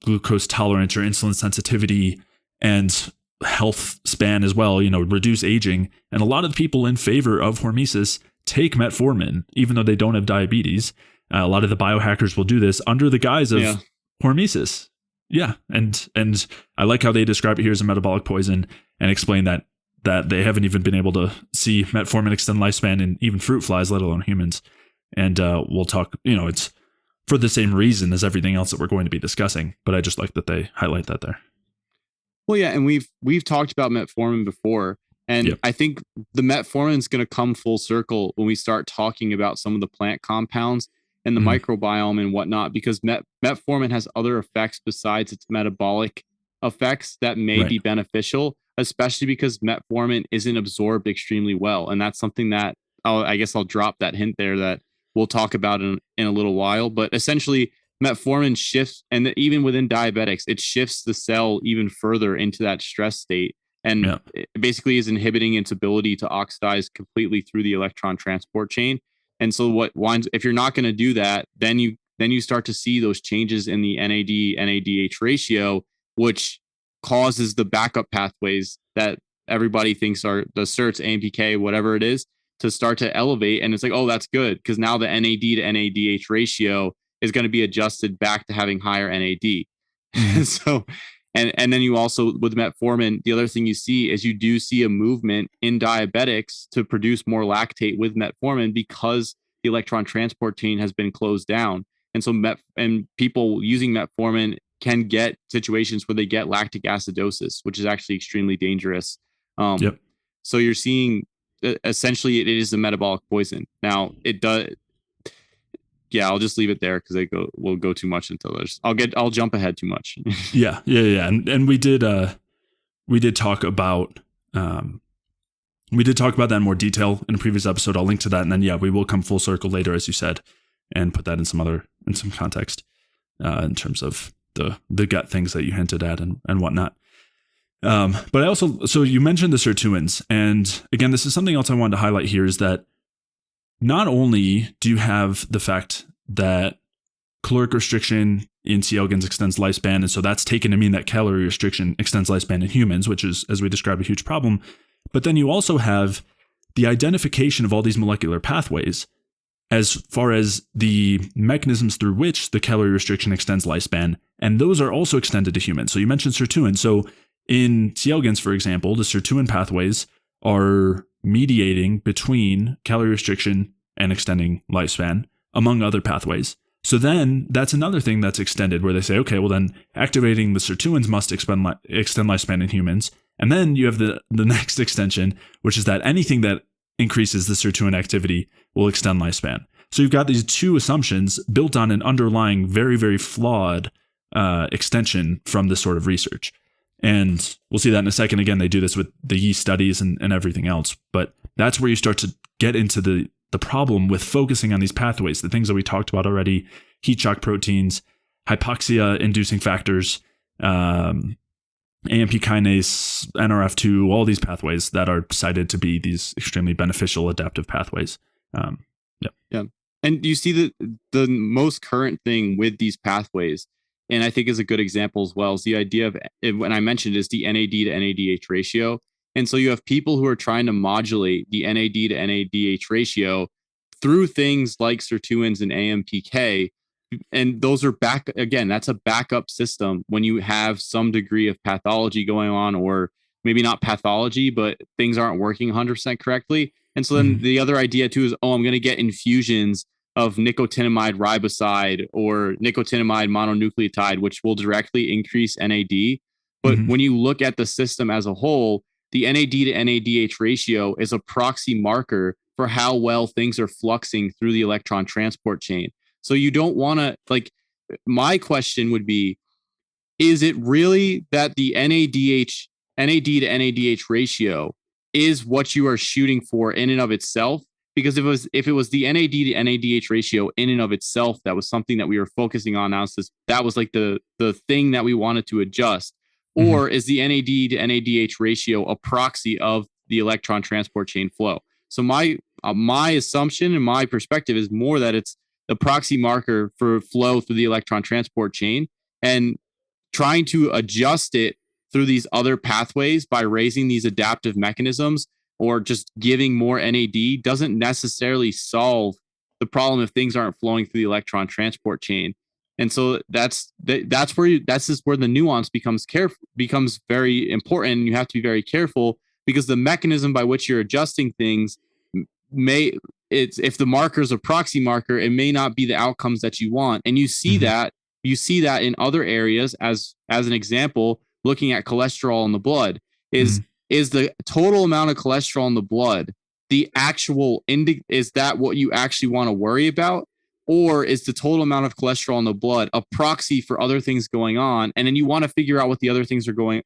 glucose tolerance or insulin sensitivity and health span as well, reduce aging. And a lot of people in favor of hormesis take metformin, even though they don't have diabetes. A lot of the biohackers will do this under the guise of hormesis. Yeah. And I like how they describe it here as a metabolic poison and explain that they haven't even been able to see metformin extend lifespan in even fruit flies, let alone humans. And we'll talk, it's for the same reason as everything else that we're going to be discussing. But I just like that they highlight that there. Well, yeah. And we've talked about metformin before. And I think the metformin is going to come full circle when we start talking about some of the plant compounds and the microbiome and whatnot, because metformin has other effects besides its metabolic effects that may be beneficial, especially because metformin isn't absorbed extremely well. And that's something that I guess I'll drop that hint there that we'll talk about in a little while. But essentially, metformin shifts, and even within diabetics, it shifts the cell even further into that stress state. And it basically is inhibiting its ability to oxidize completely through the electron transport chain. And so what winds, if you're not going to do that, then you start to see those changes in the NAD/NADH ratio, which causes the backup pathways that everybody thinks are the SERTs, AMPK, whatever it is, to start to elevate. And it's like, oh, that's good, because now the NAD/NADH ratio is going to be adjusted back to having higher NAD. So, and then you also, with metformin, the other thing you see is you do see a movement in diabetics to produce more lactate with metformin because the electron transport chain has been closed down. And so and people using metformin can get situations where they get lactic acidosis, which is actually extremely dangerous. So you're seeing essentially it is a metabolic poison. Now it does. Yeah, I'll just leave it there because we'll go too much into this. I'll jump ahead too much. Yeah. And we did talk about that in more detail in a previous episode. I'll link to that, and then we will come full circle later, as you said, and put that in some context in terms of the gut things that you hinted at and whatnot. But I also, so you mentioned the sirtuins, and again, this is something else I wanted to highlight here, is that not only do you have the fact that caloric restriction in C. elegans extends lifespan, and so that's taken to mean that calorie restriction extends lifespan in humans, which is, as we described, a huge problem. But then you also have the identification of all these molecular pathways as far as the mechanisms through which the calorie restriction extends lifespan, and those are also extended to humans. So you mentioned sirtuin. So in C. elegans, for example, the sirtuin pathways are mediating between calorie restriction and extending lifespan, among other pathways. So then that's another thing that's extended, where they say, okay, well then activating the sirtuins must extend lifespan in humans. And then you have the next extension, which is that anything that increases the sirtuin activity will extend lifespan. So you've got these two assumptions built on an underlying very, very flawed extension from this sort of research. And we'll see that in a second. Again, they do this with the yeast studies and everything else. But that's where you start to get into the problem with focusing on these pathways, the things that we talked about already: heat shock proteins, hypoxia-inducing factors, AMP kinase, NRF2, all these pathways that are cited to be these extremely beneficial adaptive pathways. Yeah. And you see the most current thing with these pathways, and I think is a good example as well, is the idea of, when I mentioned, is the NAD to NADH ratio. And so you have people who are trying to modulate the NAD to NADH ratio through things like sirtuins and AMPK. And those are that's a backup system when you have some degree of pathology going on, or maybe not pathology, but things aren't working 100% correctly. And so then the other idea too is, I'm going to get infusions of nicotinamide riboside or nicotinamide mononucleotide, which will directly increase NAD. But when you look at the system as a whole, the NAD to NADH ratio is a proxy marker for how well things are fluxing through the electron transport chain. So you don't want to, my question would be, is it really that the NAD to NADH ratio is what you are shooting for in and of itself? because if it was the NAD to NADH ratio in and of itself, that was something that we were focusing on. Now, that was like the thing that we wanted to adjust. Or is the NAD to NADH ratio a proxy of the electron transport chain flow? So my assumption and my perspective is more that it's the proxy marker for flow through the electron transport chain, and trying to adjust it through these other pathways by raising these adaptive mechanisms or just giving more NAD doesn't necessarily solve the problem if things aren't flowing through the electron transport chain. And so that's just where the nuance becomes very important. And you have to be very careful, because the mechanism by which you're adjusting things if the marker is a proxy marker, it may not be the outcomes that you want. And you see that in other areas, as an example, looking at cholesterol in the blood, is the total amount of cholesterol in the blood the actual is that what you actually want to worry about? Or is the total amount of cholesterol in the blood a proxy for other things going on? And then you want to figure out what the other things are going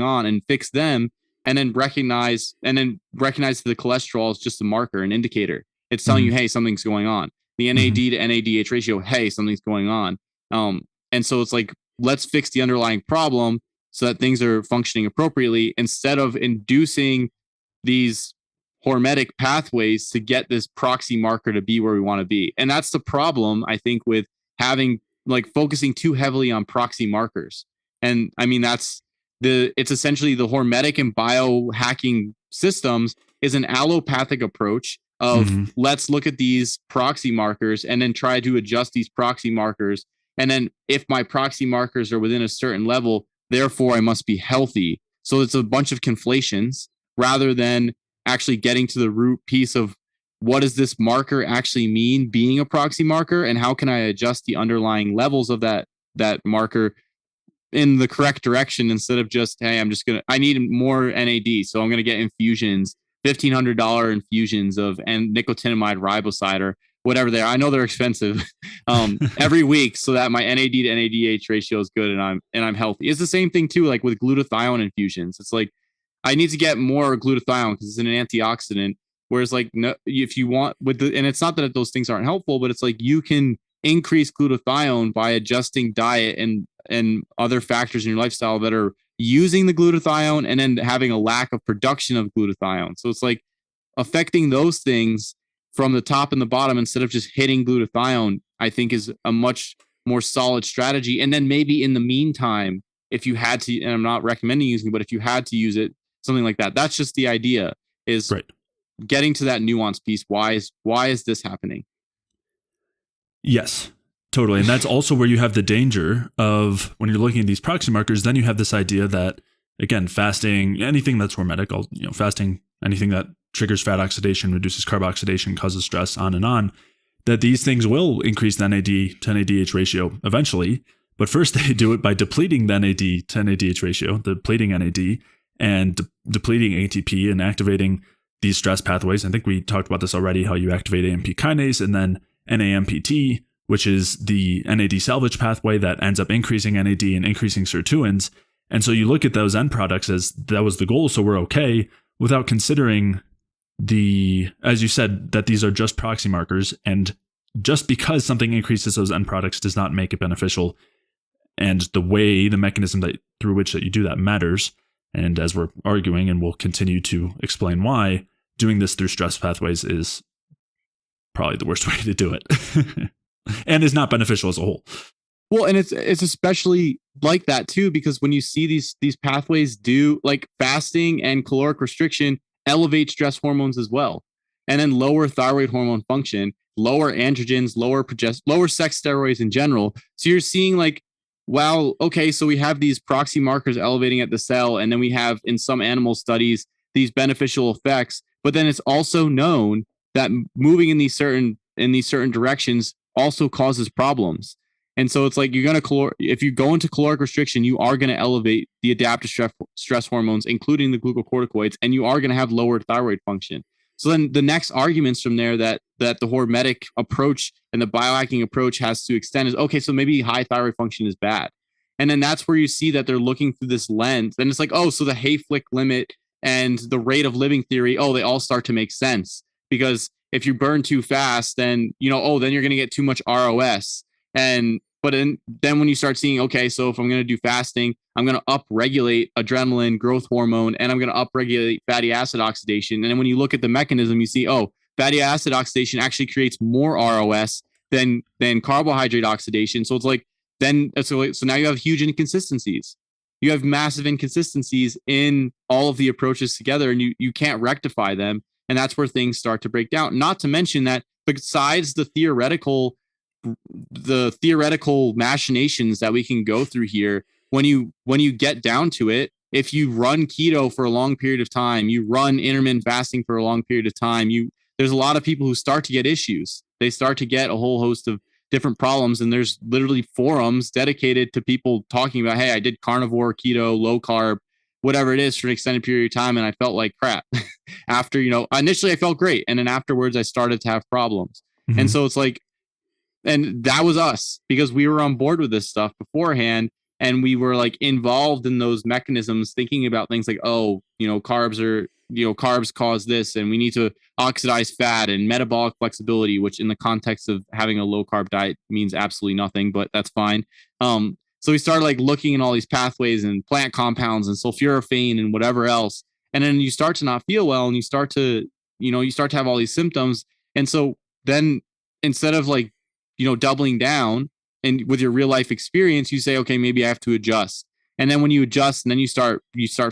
on and fix them, and then recognize the cholesterol is just a marker, an indicator. It's telling you, hey, something's going on. The NAD to NADH ratio, hey, something's going on. And so it's like, let's fix the underlying problem so that things are functioning appropriately, instead of inducing these hormetic pathways to get this proxy marker to be where we want to be. And that's the problem, I think, with focusing too heavily on proxy markers. And I mean, it's essentially the hormetic and biohacking systems is an allopathic approach of let's look at these proxy markers and then try to adjust these proxy markers. And then if my proxy markers are within a certain level, therefore I must be healthy. So it's a bunch of conflations rather than actually getting to the root piece of what does this marker actually mean, being a proxy marker, and how can I adjust the underlying levels of that marker in the correct direction, instead of just, hey, I need more NAD, so I'm going to get infusions, $1,500 infusions of nicotinamide riboside or whatever they are. I know they're expensive every week, so that my NAD to NADH ratio is good and I'm healthy. It's the same thing too, like with glutathione infusions. It's like, I need to get more glutathione because it's an antioxidant. Whereas no, if you want and it's not that those things aren't helpful, but it's like you can increase glutathione by adjusting diet and other factors in your lifestyle that are using the glutathione, and then having a lack of production of glutathione. So it's like affecting those things from the top and the bottom instead of just hitting glutathione, I think is a much more solid strategy. And then maybe in the meantime, if you had to, and I'm not recommending using it, but if you had to use it, something like that. That's just the idea, is getting to that nuance piece. Why is this happening? Yes, totally. And that's also where you have the danger of, when you're looking at these proxy markers, then you have this idea that, again, fasting, anything that's hormetic, fasting, anything that triggers fat oxidation, reduces carb oxidation, causes stress, on, that these things will increase the NAD to NADH ratio eventually. But first they do it by depleting the NAD to NADH ratio, depleting NAD, and depleting ATP and activating these stress pathways. I think we talked about this already, how you activate AMP kinase and then NAMPT, which is the NAD salvage pathway that ends up increasing NAD and increasing sirtuins. And so you look at those end products as that was the goal, so we're okay, without considering as you said, that these are just proxy markers. And just because something increases those end products does not make it beneficial. And the mechanism through which that you do that matters. And as we're arguing, and we'll continue to explain why, doing this through stress pathways is probably the worst way to do it and is not beneficial as a whole. Well, and it's especially like that too, because when you see these pathways do, like fasting and caloric restriction, elevate stress hormones as well, and then lower thyroid hormone function, lower androgens, lower sex steroids in general. So you're seeing like, wow, okay, so we have these proxy markers elevating at the cell, and then we have in some animal studies these beneficial effects. But then it's also known that moving in these certain directions also causes problems. And so it's like if you go into caloric restriction, you are going to elevate the adaptive stress hormones, including the glucocorticoids, and you are going to have lowered thyroid function. So then the next arguments from there that the hormetic approach and the biohacking approach has to extend is, okay, so maybe high thyroid function is bad. And then that's where you see that they're looking through this lens. And it's like, oh, so the Hayflick limit and the rate of living theory, oh, they all start to make sense. Because if you burn too fast, then, then you're going to get too much ROS. Then when you start seeing, okay, so if I'm going to do fasting, I'm going to upregulate adrenaline, growth hormone, and I'm going to upregulate fatty acid oxidation. And then when you look at the mechanism, you see, fatty acid oxidation actually creates more ROS than carbohydrate oxidation. So it's like, so now you have huge inconsistencies. You have massive inconsistencies in all of the approaches together, and you can't rectify them. And that's where things start to break down. Not to mention that besides the theoretical machinations that we can go through here, when you get down to it, if you run keto for a long period of time, you run intermittent fasting for a long period of time, there's a lot of people who start to get issues. They start to get a whole host of different problems, and there's literally forums dedicated to people talking about, hey, I did carnivore, keto, low carb, whatever it is, for an extended period of time, and I felt like crap. After, initially I felt great, and then afterwards I started to have problems. Mm-hmm. And so it's like, and that was us, because we were on board with this stuff beforehand, and we were like involved in those mechanisms, thinking about things like, carbs cause this, and we need to oxidize fat and metabolic flexibility, which in the context of having a low carb diet means absolutely nothing, but that's fine. So we started like looking at all these pathways and plant compounds and sulforaphane and whatever else. And then you start to not feel well, and you start to have all these symptoms. And so then instead of like, doubling down and with your real life experience, you say, okay, maybe I have to adjust. And then when you adjust, and then you start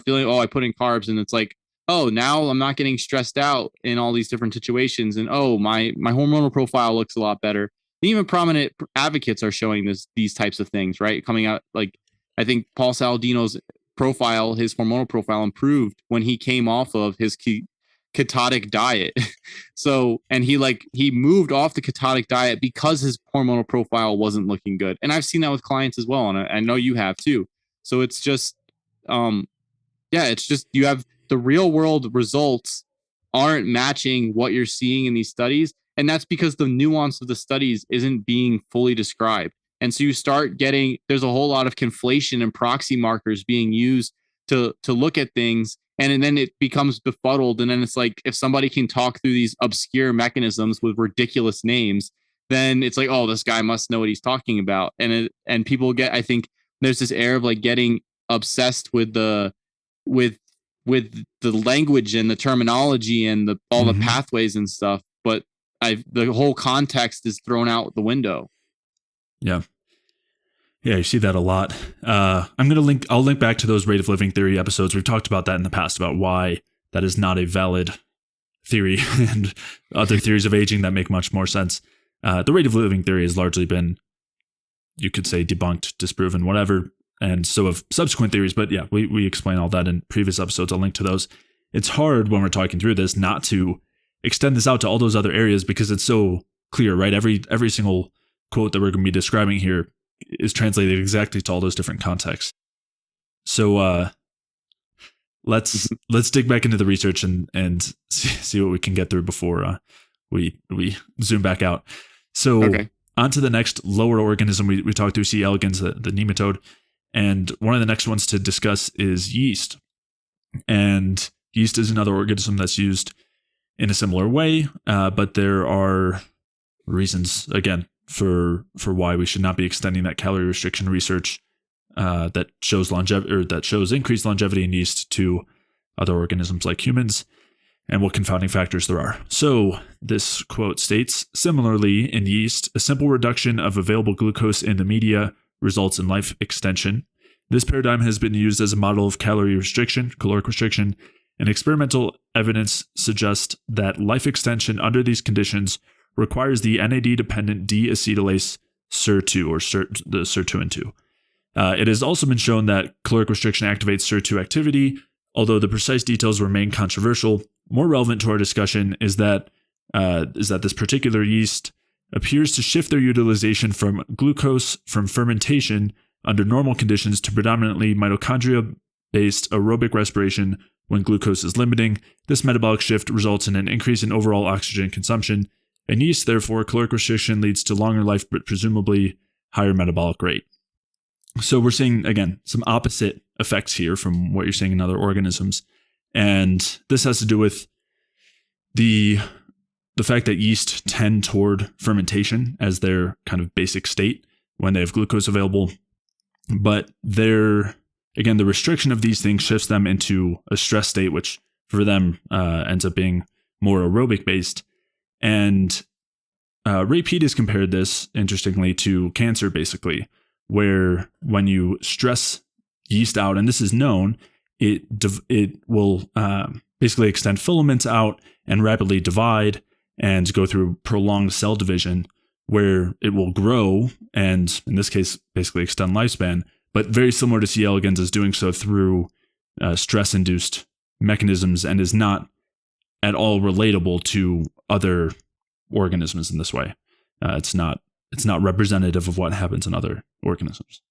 feeling, I put in carbs, and it's like, now I'm not getting stressed out in all these different situations. And my hormonal profile looks a lot better. And even prominent advocates are showing these types of things, right? Coming out, like, I think Paul Saladino's profile, his hormonal profile improved when he came off of his ketotic diet. So, and he moved off the ketotic diet because his hormonal profile wasn't looking good. And I've seen that with clients as well. And I know you have too. So it's just, it's just, you have the real world results aren't matching what you're seeing in these studies. And that's because the nuance of the studies isn't being fully described. And so you start getting, there's a whole lot of conflation and proxy markers being used to look at things. And then it becomes befuddled. And then it's like, if somebody can talk through these obscure mechanisms with ridiculous names, then it's like, this guy must know what he's talking about. And people get, I think there's this air of like getting obsessed with the language and the terminology and all the pathways and stuff. But the whole context is thrown out the window. Yeah. Yeah, you see that a lot. I'll link back to those rate of living theory episodes. We've talked about that in the past, about why that is not a valid theory and other theories of aging that make much more sense. The rate of living theory has largely been, you could say, debunked, disproven, whatever. And so have subsequent theories. But yeah, we explain all that in previous episodes. I'll link to those. It's hard when we're talking through this not to extend this out to all those other areas, because it's so clear, right? Every single quote that we're going to be describing here is translated exactly to all those different contexts. So let's dig back into the research and see what we can get through before we zoom back out. So on to the next lower organism we talked through, C. elegans, the nematode. And one of the next ones to discuss is yeast. And yeast is another organism that's used in a similar way, but there are reasons, again, for why we should not be extending that calorie restriction research that shows longevity, or that shows increased longevity in yeast, to other organisms like humans, and what confounding factors there are. So this quote states, similarly, in yeast, a simple reduction of available glucose in the media results in life extension. This paradigm has been used as a model of calorie restriction, caloric restriction, and experimental evidence suggests that life extension under these conditions requires the NAD-dependent D-acetylase SIR2, or the SIR2N2. It has also been shown that caloric restriction activates SIR2 activity, although the precise details remain controversial. More relevant to our discussion is that this particular yeast appears to shift their utilization from glucose from fermentation under normal conditions to predominantly mitochondria-based aerobic respiration when glucose is limiting. This metabolic shift results in an increase in overall oxygen consumption. In yeast, therefore, caloric restriction leads to longer life, but presumably higher metabolic rate. So we're seeing, again, some opposite effects here from what you're seeing in other organisms. And this has to do with the the fact that yeast tend toward fermentation as their kind of basic state when they have glucose available. But the restriction of these things shifts them into a stress state, which for them ends up being more aerobic based. And Ray Peat has compared this, interestingly, to cancer, basically, where when you stress yeast out, and this is known, it will basically extend filaments out and rapidly divide and go through prolonged cell division, where it will grow and, in this case, basically extend lifespan, but very similar to C. elegans is doing so through stress-induced mechanisms and is not at all relatable to other organisms in this way. It's not representative of what happens in other organisms.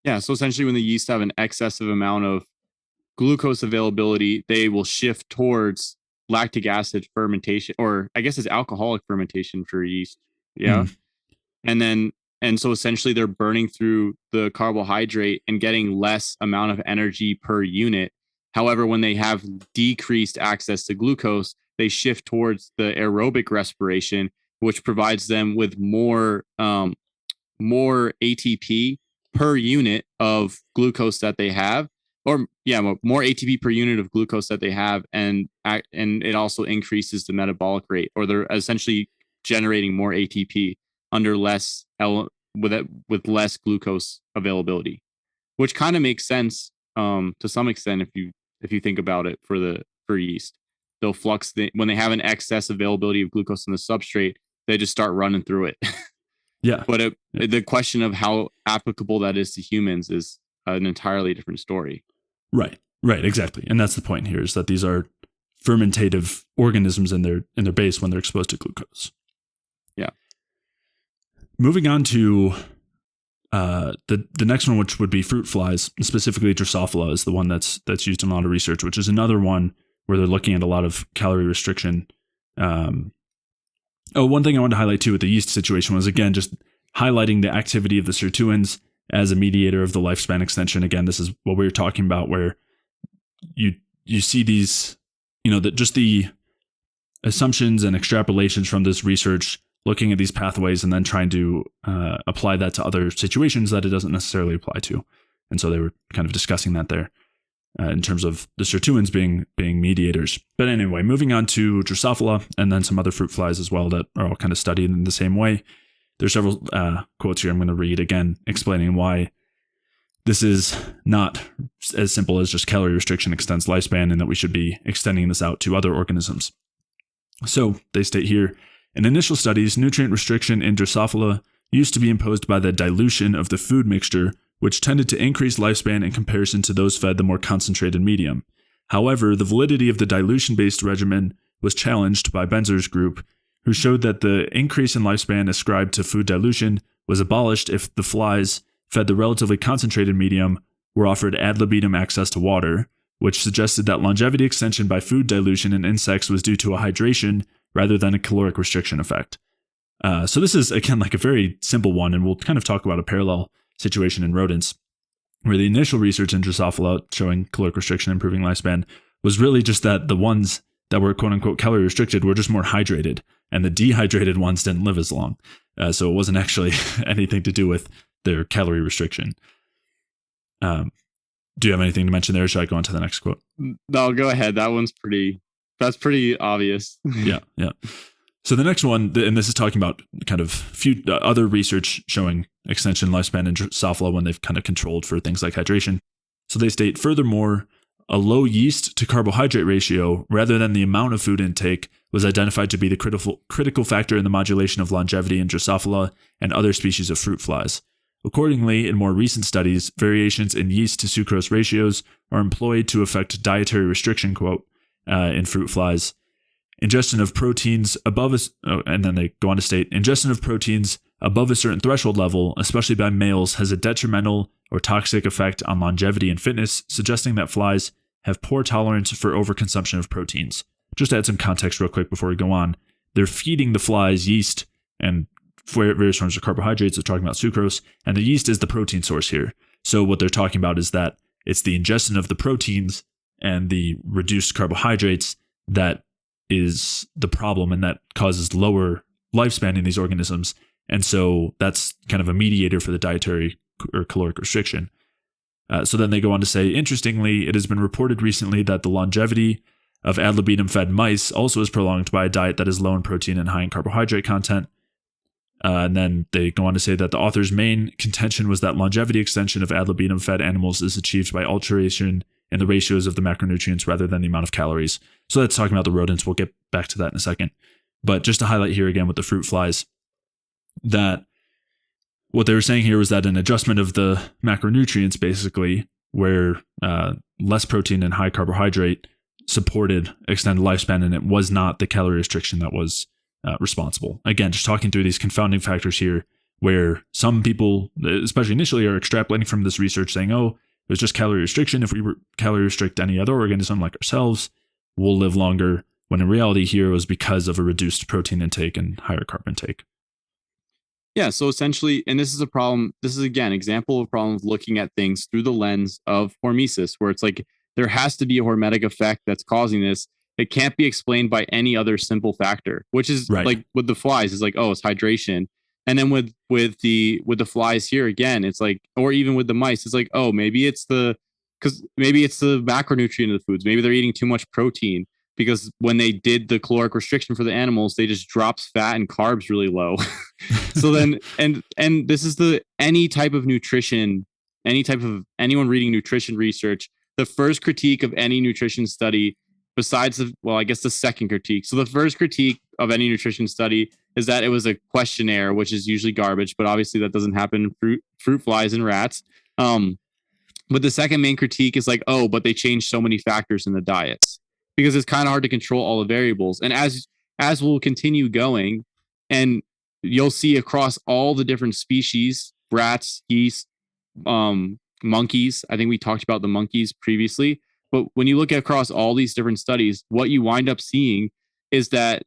Yeah, so essentially when the yeast have an excessive amount of glucose availability, they will shift towards lactic acid fermentation, or I guess it's alcoholic fermentation for yeast. Yeah. And so essentially they're burning through the carbohydrate and getting less amount of energy per unit. However, when they have decreased access to glucose, they shift towards the aerobic respiration, which provides them with more ATP per unit of glucose that they have, more ATP per unit of glucose that they have, and it also increases the metabolic rate, or they're essentially generating more ATP under less with less glucose availability, which kind of makes sense to some extent if you think about it for yeast. They'll flux when they have an excess availability of glucose in the substrate, they just start running through it. Yeah. But the question of how applicable that is to humans is an entirely different story. Right, exactly. And that's the point here, is that these are fermentative organisms in their base when they're exposed to glucose. Yeah. Moving on to the next one, which would be fruit flies, specifically Drosophila is the one that's used in a lot of research, which is another one where they're looking at a lot of calorie restriction. One thing I wanted to highlight too with the yeast situation was, again, just highlighting the activity of the sirtuins as a mediator of the lifespan extension. Again, this is what we were talking about, where you see these, just the assumptions and extrapolations from this research, looking at these pathways and then trying to apply that to other situations that it doesn't necessarily apply to. And so they were kind of discussing that there in terms of the sirtuins being mediators. But anyway, moving on to Drosophila and then some other fruit flies as well that are all kind of studied in the same way. There's several quotes here I'm going to read again, explaining why this is not as simple as just calorie restriction extends lifespan and that we should be extending this out to other organisms. So they state here, in initial studies, nutrient restriction in Drosophila used to be imposed by the dilution of the food mixture, which tended to increase lifespan in comparison to those fed the more concentrated medium. However, the validity of the dilution-based regimen was challenged by Benzer's group, who showed that the increase in lifespan ascribed to food dilution was abolished if the flies fed the relatively concentrated medium were offered ad libitum access to water, which suggested that longevity extension by food dilution in insects was due to a hydration rather than a caloric restriction effect. So this is, again, like a very simple one, and we'll kind of talk about a parallel situation in rodents, where the initial research in Drosophila showing caloric restriction improving lifespan was really just that the ones that were quote-unquote calorie restricted were just more hydrated, and the dehydrated ones didn't live as long. So it wasn't actually anything to do with their calorie restriction. Do you have anything to mention there, or should I go on to the next quote? No, go ahead. That's pretty obvious. Yeah. So the next one, and this is talking about kind of few other research showing extension lifespan in Drosophila when they've kind of controlled for things like hydration. So they state, furthermore, a low yeast to carbohydrate ratio rather than the amount of food intake was identified to be the critical factor in the modulation of longevity in Drosophila and other species of fruit flies. Accordingly, in more recent studies, variations in yeast to sucrose ratios are employed to affect dietary restriction, in fruit flies. Ingestion of proteins above and then they go on to state, ingestion of proteins above a certain threshold level, especially by males, has a detrimental or toxic effect on longevity and fitness, suggesting that flies have poor tolerance for overconsumption of proteins. Just to add some context real quick before we go on, they're feeding the flies yeast and various forms of carbohydrates. They're talking about sucrose, and the yeast is the protein source here. So what they're talking about is that it's the ingestion of the proteins and the reduced carbohydrates that is the problem, and that causes lower lifespan in these organisms. And so that's kind of a mediator for the dietary or caloric restriction. So then they go on to say, interestingly, it has been reported recently that the longevity of ad libitum fed mice also is prolonged by a diet that is low in protein and high in carbohydrate content. And then they go on to say that the author's main contention was that longevity extension of ad libitum fed animals is achieved by alteration in the ratios of the macronutrients rather than the amount of calories. So that's talking about the rodents. We'll get back to that in a second. But just to highlight here again with the fruit flies, that what they were saying here was that an adjustment of the macronutrients, basically, where less protein and high carbohydrate supported extended lifespan, and it was not the calorie restriction that was responsible. Again, just talking through these confounding factors here, where some people, especially initially, are extrapolating from this research saying, oh, it was just calorie restriction. If we calorie restrict any other organism like ourselves, we'll live longer. When in reality here, it was because of a reduced protein intake and higher carb intake. Yeah, so essentially, and this is a problem. This is again example of a problem of looking at things through the lens of hormesis, where it's like there has to be a hormetic effect that's causing this. It can't be explained by any other simple factor, which is right. Like with the flies, it's like, oh, it's hydration. And then with the flies here again, it's like, or even with the mice, it's like, oh, maybe it's the macronutrient of the foods. Maybe they're eating too much protein, because when they did the caloric restriction for the animals, they just dropped fat and carbs really low. So then, and this is any type of nutrition, anyone reading nutrition research, the first critique of any nutrition study, besides the second critique. So the first critique of any nutrition study is that it was a questionnaire, which is usually garbage, but obviously that doesn't happen in fruit flies and rats. But the second main critique is like, oh, but they changed so many factors in the diets, because it's kind of hard to control all the variables. And as we'll continue going, and you'll see across all the different species, rats, geese, monkeys. I think we talked about the monkeys previously. But when you look across all these different studies, what you wind up seeing is that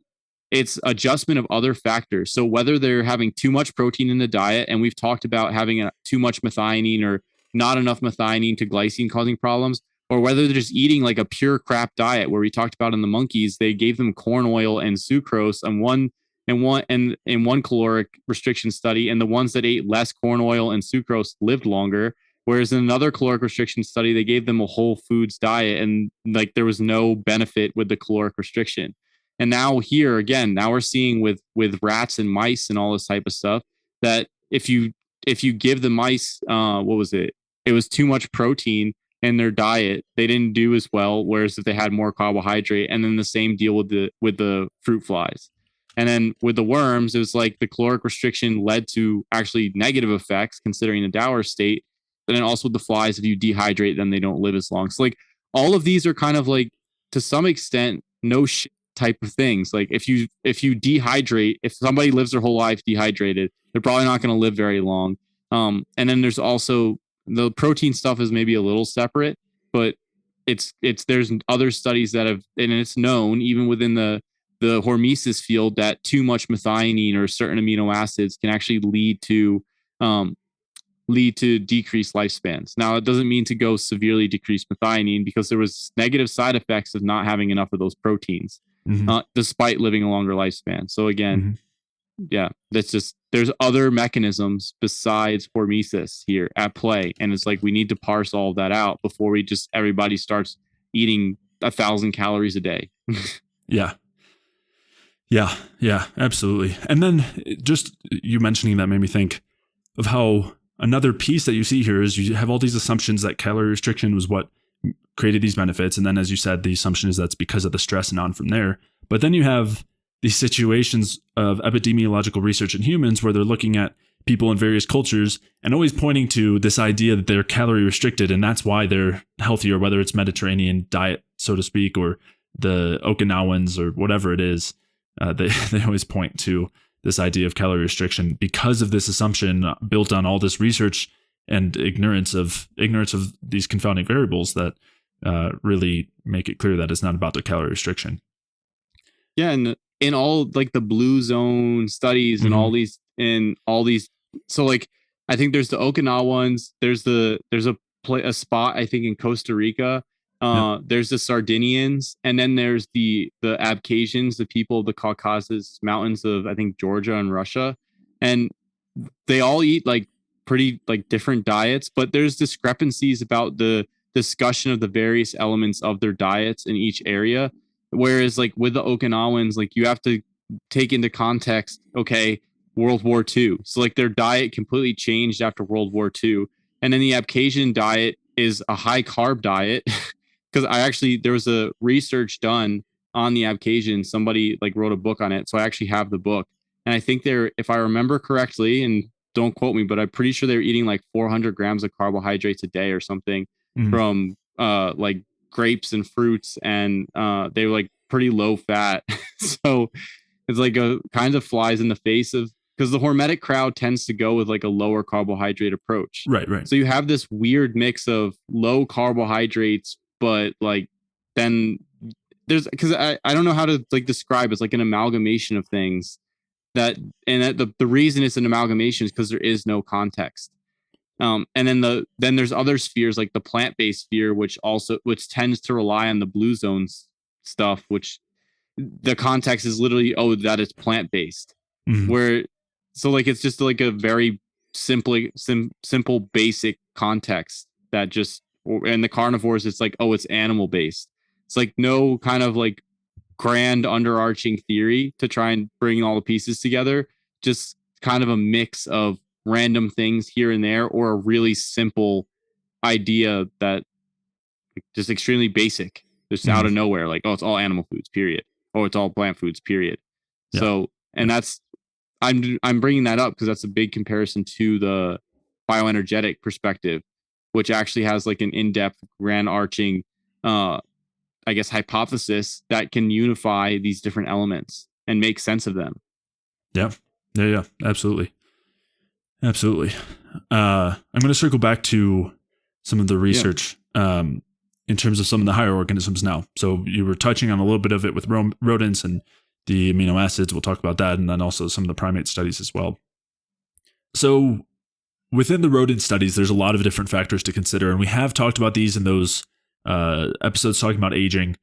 it's adjustment of other factors. So whether they're having too much protein in the diet, and we've talked about having too much methionine or not enough methionine to glycine causing problems, or whether they're just eating like a pure crap diet, where we talked about in the monkeys, they gave them corn oil and sucrose in one caloric restriction study, and the ones that ate less corn oil and sucrose lived longer. Whereas in another caloric restriction study, they gave them a whole foods diet, and like there was no benefit with the caloric restriction. And now here again, now we're seeing with rats and mice and all this type of stuff, that if you give the mice what was it? It was too much protein in their diet, they didn't do as well. Whereas if they had more carbohydrate, and then the same deal with the fruit flies. And then with the worms, it was like the caloric restriction led to actually negative effects considering the dour state. And then also with the flies, if you dehydrate them, they don't live as long. So like all of these are kind of like, to some extent, no shit type of things. Like if you dehydrate, if somebody lives their whole life dehydrated, they're probably not going to live very long. And then there's also the protein stuff is maybe a little separate, but it's there's other studies that have, and it's known even within the hormesis field, that too much methionine or certain amino acids can actually lead to decreased lifespans. Now, it doesn't mean to go severely decrease methionine, because there was negative side effects of not having enough of those proteins, despite living a longer lifespan. So again, yeah, that's just, there's other mechanisms besides hormesis here at play. And it's like, we need to parse all of that out before everybody starts eating 1,000 calories a day. Yeah, absolutely. And then just you mentioning that made me think of how another piece that you see here is you have all these assumptions that calorie restriction was what created these benefits. And then, as you said, the assumption is that's because of the stress and on from there. But then you have these situations of epidemiological research in humans where they're looking at people in various cultures and always pointing to this idea that they're calorie restricted, and that's why they're healthier, whether it's Mediterranean diet, so to speak, or the Okinawans or whatever it is. They always point to this idea of calorie restriction because of this assumption built on all this research and ignorance of these confounding variables that really make it clear that it's not about the calorie restriction. Yeah, and in all like the blue zone studies and all these so like I think there's the Okinawans, there's a spot I think in Costa Rica Yep. There's the Sardinians, and then there's the Abkhazians, the people of the Caucasus Mountains of, I think, Georgia and Russia, and they all eat like pretty like different diets, but there's discrepancies about the discussion of the various elements of their diets in each area. Whereas like with the Okinawans, like you have to take into context, okay, World War II. So like their diet completely changed after World War II. And then the Abkhazian diet is a high carb diet. Because there was a research done on the Abkhazian. Somebody like wrote a book on it. So I actually have the book. And I think if I remember correctly, and don't quote me, but I'm pretty sure they were eating like 400 grams of carbohydrates a day or something from like grapes and fruits. And they were like pretty low fat. So it's like a kind of flies in the face of, because the hormetic crowd tends to go with like a lower carbohydrate approach. Right. So you have this weird mix of low carbohydrates, but like then there's, because I don't know how to like describe, it's like an amalgamation of things the reason it's an amalgamation is because there is no context. And then there's other spheres like the plant-based sphere, which tends to rely on the blue zones stuff, which the context is literally, that it's plant-based. Where so like it's just like a very simple basic context that just, and the carnivores, it's like, it's animal based. It's like no kind of like grand underarching theory to try and bring all the pieces together, just kind of a mix of random things here and there, or a really simple idea that just extremely basic, just out of nowhere, like, it's all animal foods, period. It's all plant foods, period. Yeah. So, and that's, I'm bringing that up because that's a big comparison to the bioenergetic perspective, which actually has like an in-depth grand arching I guess hypothesis that can unify these different elements and make sense of them. Yeah, absolutely. I'm going to circle back to some of the research in terms of some of the higher organisms now. So you were touching on a little bit of it with rodents and the amino acids. We'll talk about that, and then also some of the primate studies as well. So within the rodent studies, there's a lot of different factors to consider, and we have talked about these in those episodes talking about aging.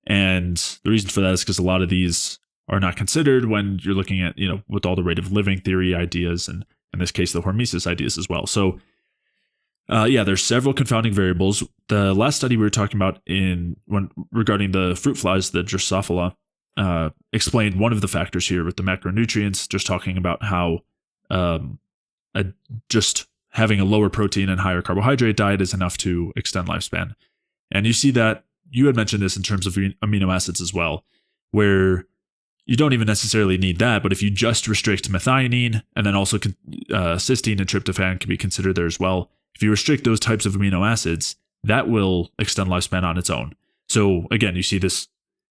And the reason for that is because a lot of these are not considered when you're looking at, with all the rate of living theory ideas, and in this case, the Hormesis ideas as well. So there's several confounding variables. The last study we were talking about regarding the fruit flies, the Drosophila, explained one of the factors here with the macronutrients, just talking about how just having a lower protein and higher carbohydrate diet is enough to extend lifespan. And you see that you had mentioned this in terms of amino acids as well, where you don't even necessarily need that, but if you just restrict methionine, and then also cysteine and tryptophan can be considered there as well. If you restrict those types of amino acids, that will extend lifespan on its own. So again, you see this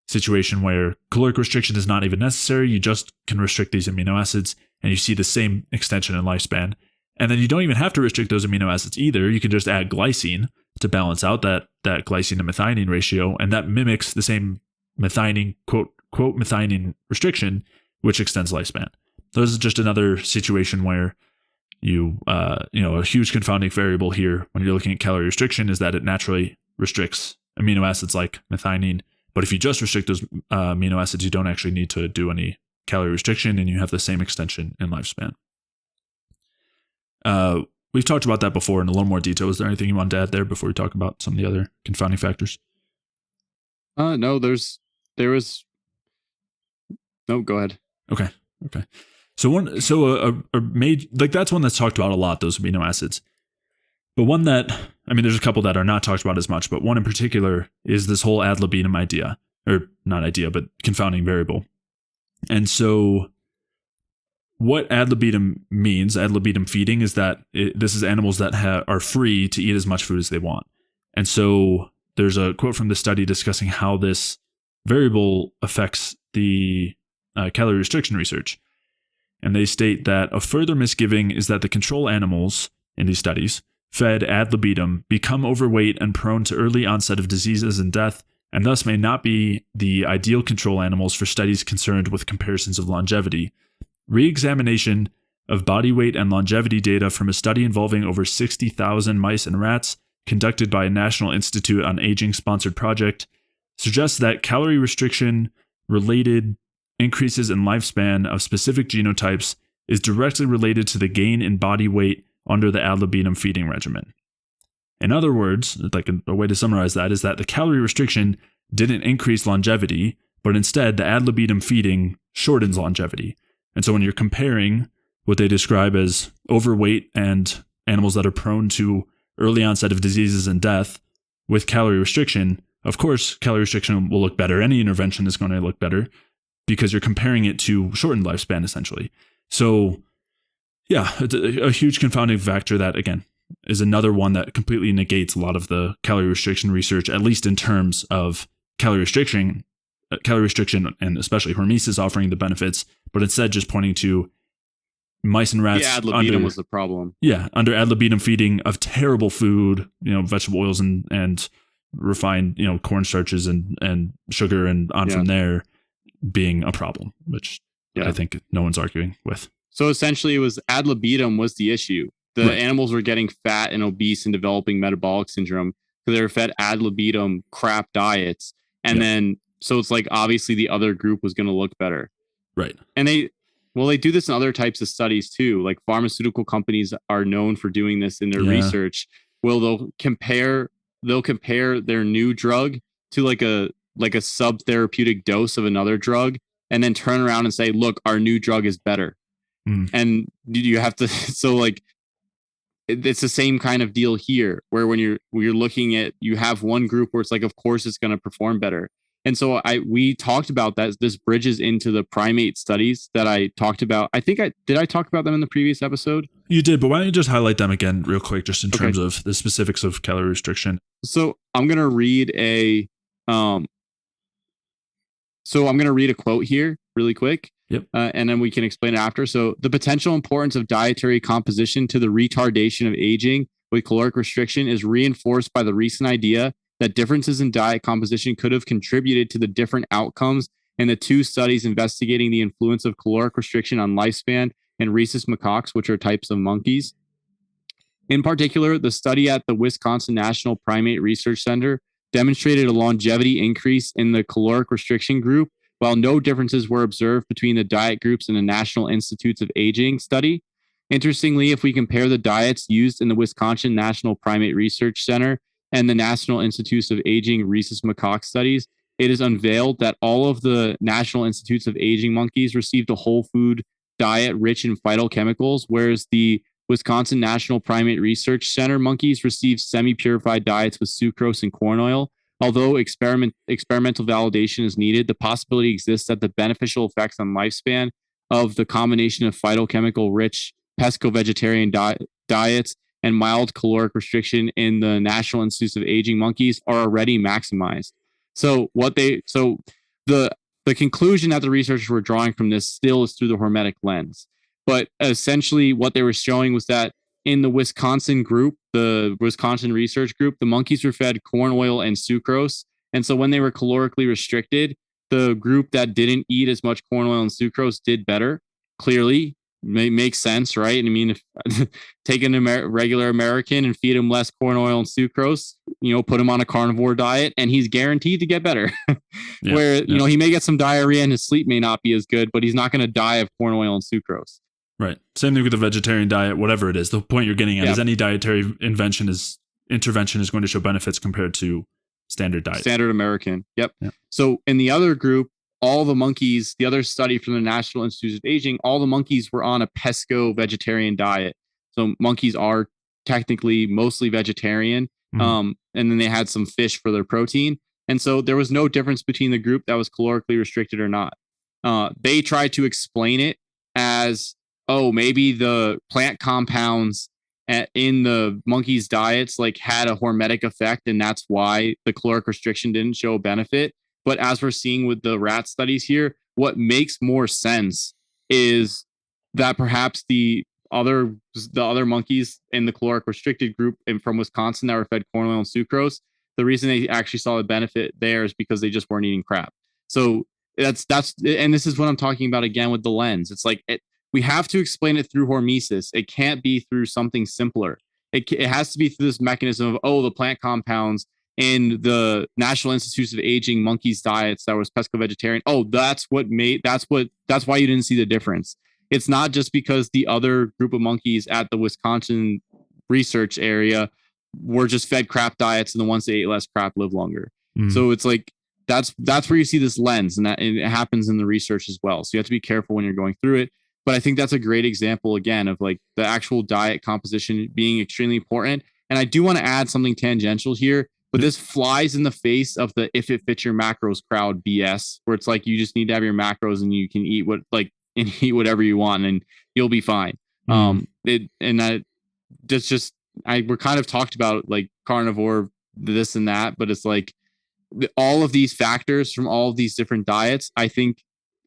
situation where caloric restriction is not even necessary. You just can restrict these amino acids, and you see the same extension in lifespan. And then you don't even have to restrict those amino acids either. You can just add glycine to balance out that glycine to methionine ratio, and that mimics the same methionine, quote methionine restriction, which extends lifespan. So this is just another situation where a huge confounding variable here when you're looking at calorie restriction is that it naturally restricts amino acids like methionine. But if you just restrict those amino acids, you don't actually need to do any calorie restriction, and you have the same extension in lifespan. We've talked about that before in a little more detail. Is there anything you want to add there before we talk about some of the other confounding factors? No, go ahead. Okay. So that's one that's talked about a lot, those amino acids. But one that, there's a couple that are not talked about as much, but one in particular is this whole ad libitum idea, or not idea, but confounding variable. And so what ad libitum means, ad libitum feeding, is that this is animals that are free to eat as much food as they want. And so there's a quote from the study discussing how this variable affects the calorie restriction research. And they state that a further misgiving is that the control animals in these studies, fed ad libitum, become overweight and prone to early onset of diseases and death, and thus may not be the ideal control animals for studies concerned with comparisons of longevity. Re-examination of body weight and longevity data from a study involving over 60,000 mice and rats conducted by a National Institute on Aging sponsored project suggests that calorie restriction related increases in lifespan of specific genotypes is directly related to the gain in body weight under the ad libitum feeding regimen. In other words, like a way to summarize that is that the calorie restriction didn't increase longevity, but instead the ad libitum feeding shortens longevity. And so when you're comparing what they describe as overweight and animals that are prone to early onset of diseases and death with calorie restriction, of course, calorie restriction will look better. Any intervention is going to look better because you're comparing it to shortened lifespan, essentially. So, yeah, it's a huge confounding factor that, again, is another one that completely negates a lot of the calorie restriction research, at least in terms of calorie restriction, and especially Hormesis offering the benefits, but instead just pointing to mice and rats. The ad libitum was the problem. Yeah, under ad libitum feeding of terrible food, vegetable oils and refined, cornstarches and sugar and on from there being a problem, which I think no one's arguing with. So essentially it was ad libitum was the issue. The animals were getting fat and obese and developing metabolic syndrome because they were fed ad libitum crap diets. And then, so it's like, obviously the other group was going to look better. Right. And they do this in other types of studies too. Like pharmaceutical companies are known for doing this in their research. They'll compare their new drug to like a sub-therapeutic dose of another drug and then turn around and say, look, our new drug is better. And you have to, so like, it's the same kind of deal here where when you're looking at, you have one group where it's like, of course it's going to perform better. And so we talked about that. This bridges into the primate studies that I talked about. Did I talk about them in the previous episode? You did, but why don't you just highlight them again real quick, just in terms of the specifics of calorie restriction? So I'm going to read a quote here really quick. Yep. And then we can explain it after. So the potential importance of dietary composition to the retardation of aging with caloric restriction is reinforced by the recent idea that differences in diet composition could have contributed to the different outcomes in the two studies investigating the influence of caloric restriction on lifespan in rhesus macaques, which are types of monkeys. In particular, the study at the Wisconsin National Primate Research Center demonstrated a longevity increase in the caloric restriction group, while no differences were observed between the diet groups in the National Institutes of Aging study. Interestingly, if we compare the diets used in the Wisconsin National Primate Research Center and the National Institutes of Aging rhesus macaque studies, it is unveiled that all of the National Institutes of Aging monkeys received a whole food diet rich in phytochemicals, whereas the Wisconsin National Primate Research Center monkeys received semi-purified diets with sucrose and corn oil. Although experimental validation is needed, the possibility exists that the beneficial effects on lifespan of the combination of phytochemical-rich pesco-vegetarian diets and mild caloric restriction in the National Institutes of Aging monkeys are already maximized. So the conclusion that the researchers were drawing from this still is through the hormetic lens. But essentially what they were showing was that in the Wisconsin group, the Wisconsin research group, the monkeys were fed corn oil and sucrose. And so when they were calorically restricted, the group that didn't eat as much corn oil and sucrose did better. Clearly, makes sense, right? I mean, if take a regular American and feed him less corn oil and sucrose, put him on a carnivore diet, and he's guaranteed to get better. Where, he may get some diarrhea and his sleep may not be as good, but he's not going to die of corn oil and sucrose. Right. Same thing with the vegetarian diet, whatever it is. The point you're getting at is any dietary intervention is going to show benefits compared to standard diet. Standard American. Yep. So in the other group, all the monkeys, the other study from the National Institute of Aging, all the monkeys were on a pesco vegetarian diet. So monkeys are technically mostly vegetarian. And then they had some fish for their protein. And so there was no difference between the group that was calorically restricted or not. They tried to explain it as, maybe the plant compounds in the monkeys' diets had a hormetic effect, and that's why the caloric restriction didn't show a benefit. But as we're seeing with the rat studies here, what makes more sense is that perhaps the other monkeys in the caloric restricted group from Wisconsin that were fed corn oil and sucrose, the reason they actually saw the benefit there is because they just weren't eating crap. So that's and this is what I'm talking about again with the lens. It's like we have to explain it through hormesis. It can't be through something simpler. It has to be through this mechanism of, oh, the plant compounds in the National Institutes of Aging monkeys diets that was pesco-vegetarian. Oh, that's why you didn't see the difference. It's not just because the other group of monkeys at the Wisconsin research area were just fed crap diets, and the ones that ate less crap live longer. So it's like that's where you see this lens, and that it happens in the research as well. So you have to be careful when you're going through it. But I think that's a great example again of like the actual diet composition being extremely important. And I do want to add something tangential here, but this flies in the face of the if it fits your macros crowd BS, where it's like you just need to have your macros and you can eat eat whatever you want and you'll be fine. We're kind of talked about like carnivore, this and that, but it's like all of these factors from all of these different diets, I think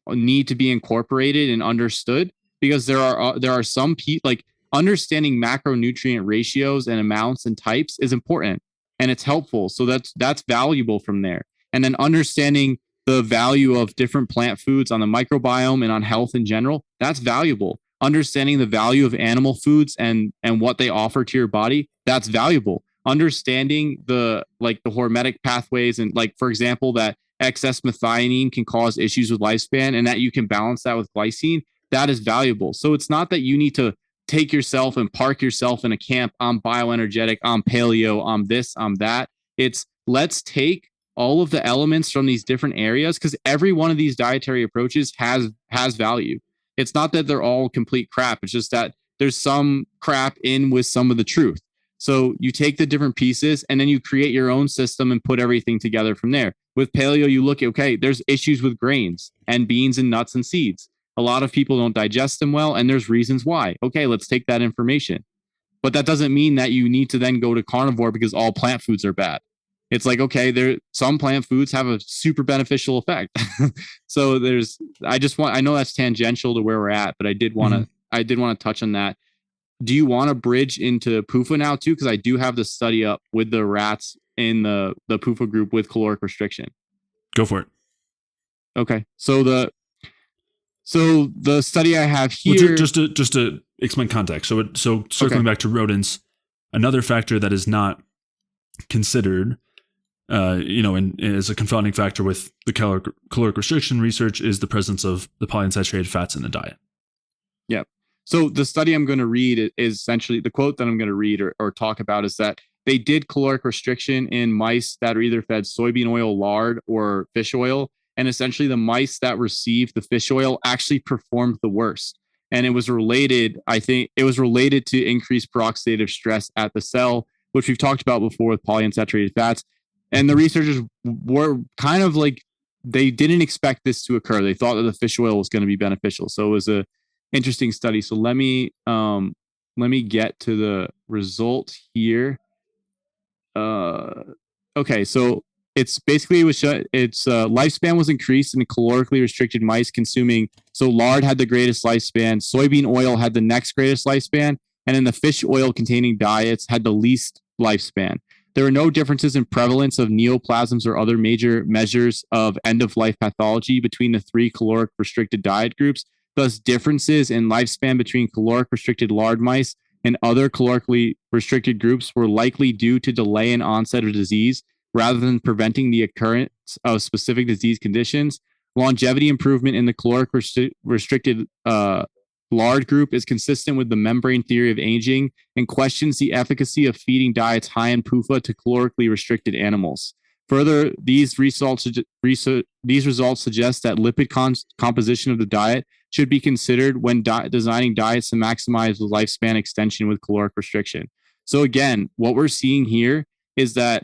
need to be incorporated and understood, because there are some like understanding macronutrient ratios and amounts and types is important and it's helpful. So that's valuable from there. And then understanding the value of different plant foods on the microbiome and on health in general, that's valuable. Understanding the value of animal foods and what they offer to your body, that's valuable. Understanding the hormetic pathways and like, for example, that excess methionine can cause issues with lifespan and that you can balance that with glycine, that is valuable. So it's not that you need to take yourself and park yourself in a camp, I'm bioenergetic, I'm paleo, I'm this, I'm that. It's let's take all of the elements from these different areas, because every one of these dietary approaches has value. It's not that they're all complete crap. It's just that there's some crap in with some of the truth. So you take the different pieces and then you create your own system and put everything together from there. With paleo, you look at, okay, there's issues with grains and beans and nuts and seeds. A lot of people don't digest them well, and there's reasons why. Okay, let's take that information. But that doesn't mean that you need to then go to carnivore because all plant foods are bad. It's like, okay, some plant foods have a super beneficial effect. So I know that's tangential to where we're at, but I did want to touch on that. Do you want to bridge into PUFA now too? Because I do have the study up with the rats in the PUFA group with caloric restriction. Go for it. Okay. So the study I have here, well, just to explain context. So circling back to rodents, another factor that is not considered, as a confounding factor with the caloric restriction research is the presence of the polyunsaturated fats in the diet. Yeah. So the study I'm going to read is essentially the quote that I'm going to read or talk about is that they did caloric restriction in mice that are either fed soybean oil, lard, or fish oil. And essentially the mice that received the fish oil actually performed the worst. And it was related to increased peroxidative stress at the cell, which we've talked about before with polyunsaturated fats. And the researchers were kind of like, they didn't expect this to occur. They thought that the fish oil was going to be beneficial. So it was a interesting study. So let me get to the result here. Okay, so it's basically lifespan was increased in calorically restricted mice consuming. So lard had the greatest lifespan, soybean oil had the next greatest lifespan, and then the fish oil containing diets had the least lifespan. There were no differences in prevalence of neoplasms or other major measures of end-of-life pathology between the three caloric restricted diet groups. Thus, differences in lifespan between caloric restricted lard mice and other calorically restricted groups were likely due to delay in onset of disease rather than preventing the occurrence of specific disease conditions. Longevity improvement in the caloric restricted lard group is consistent with the membrane theory of aging and questions the efficacy of feeding diets high in PUFA to calorically restricted animals. Further, these results suggest that lipid composition of the diet should be considered when designing diets to maximize the lifespan extension with caloric restriction. So again, what we're seeing here is that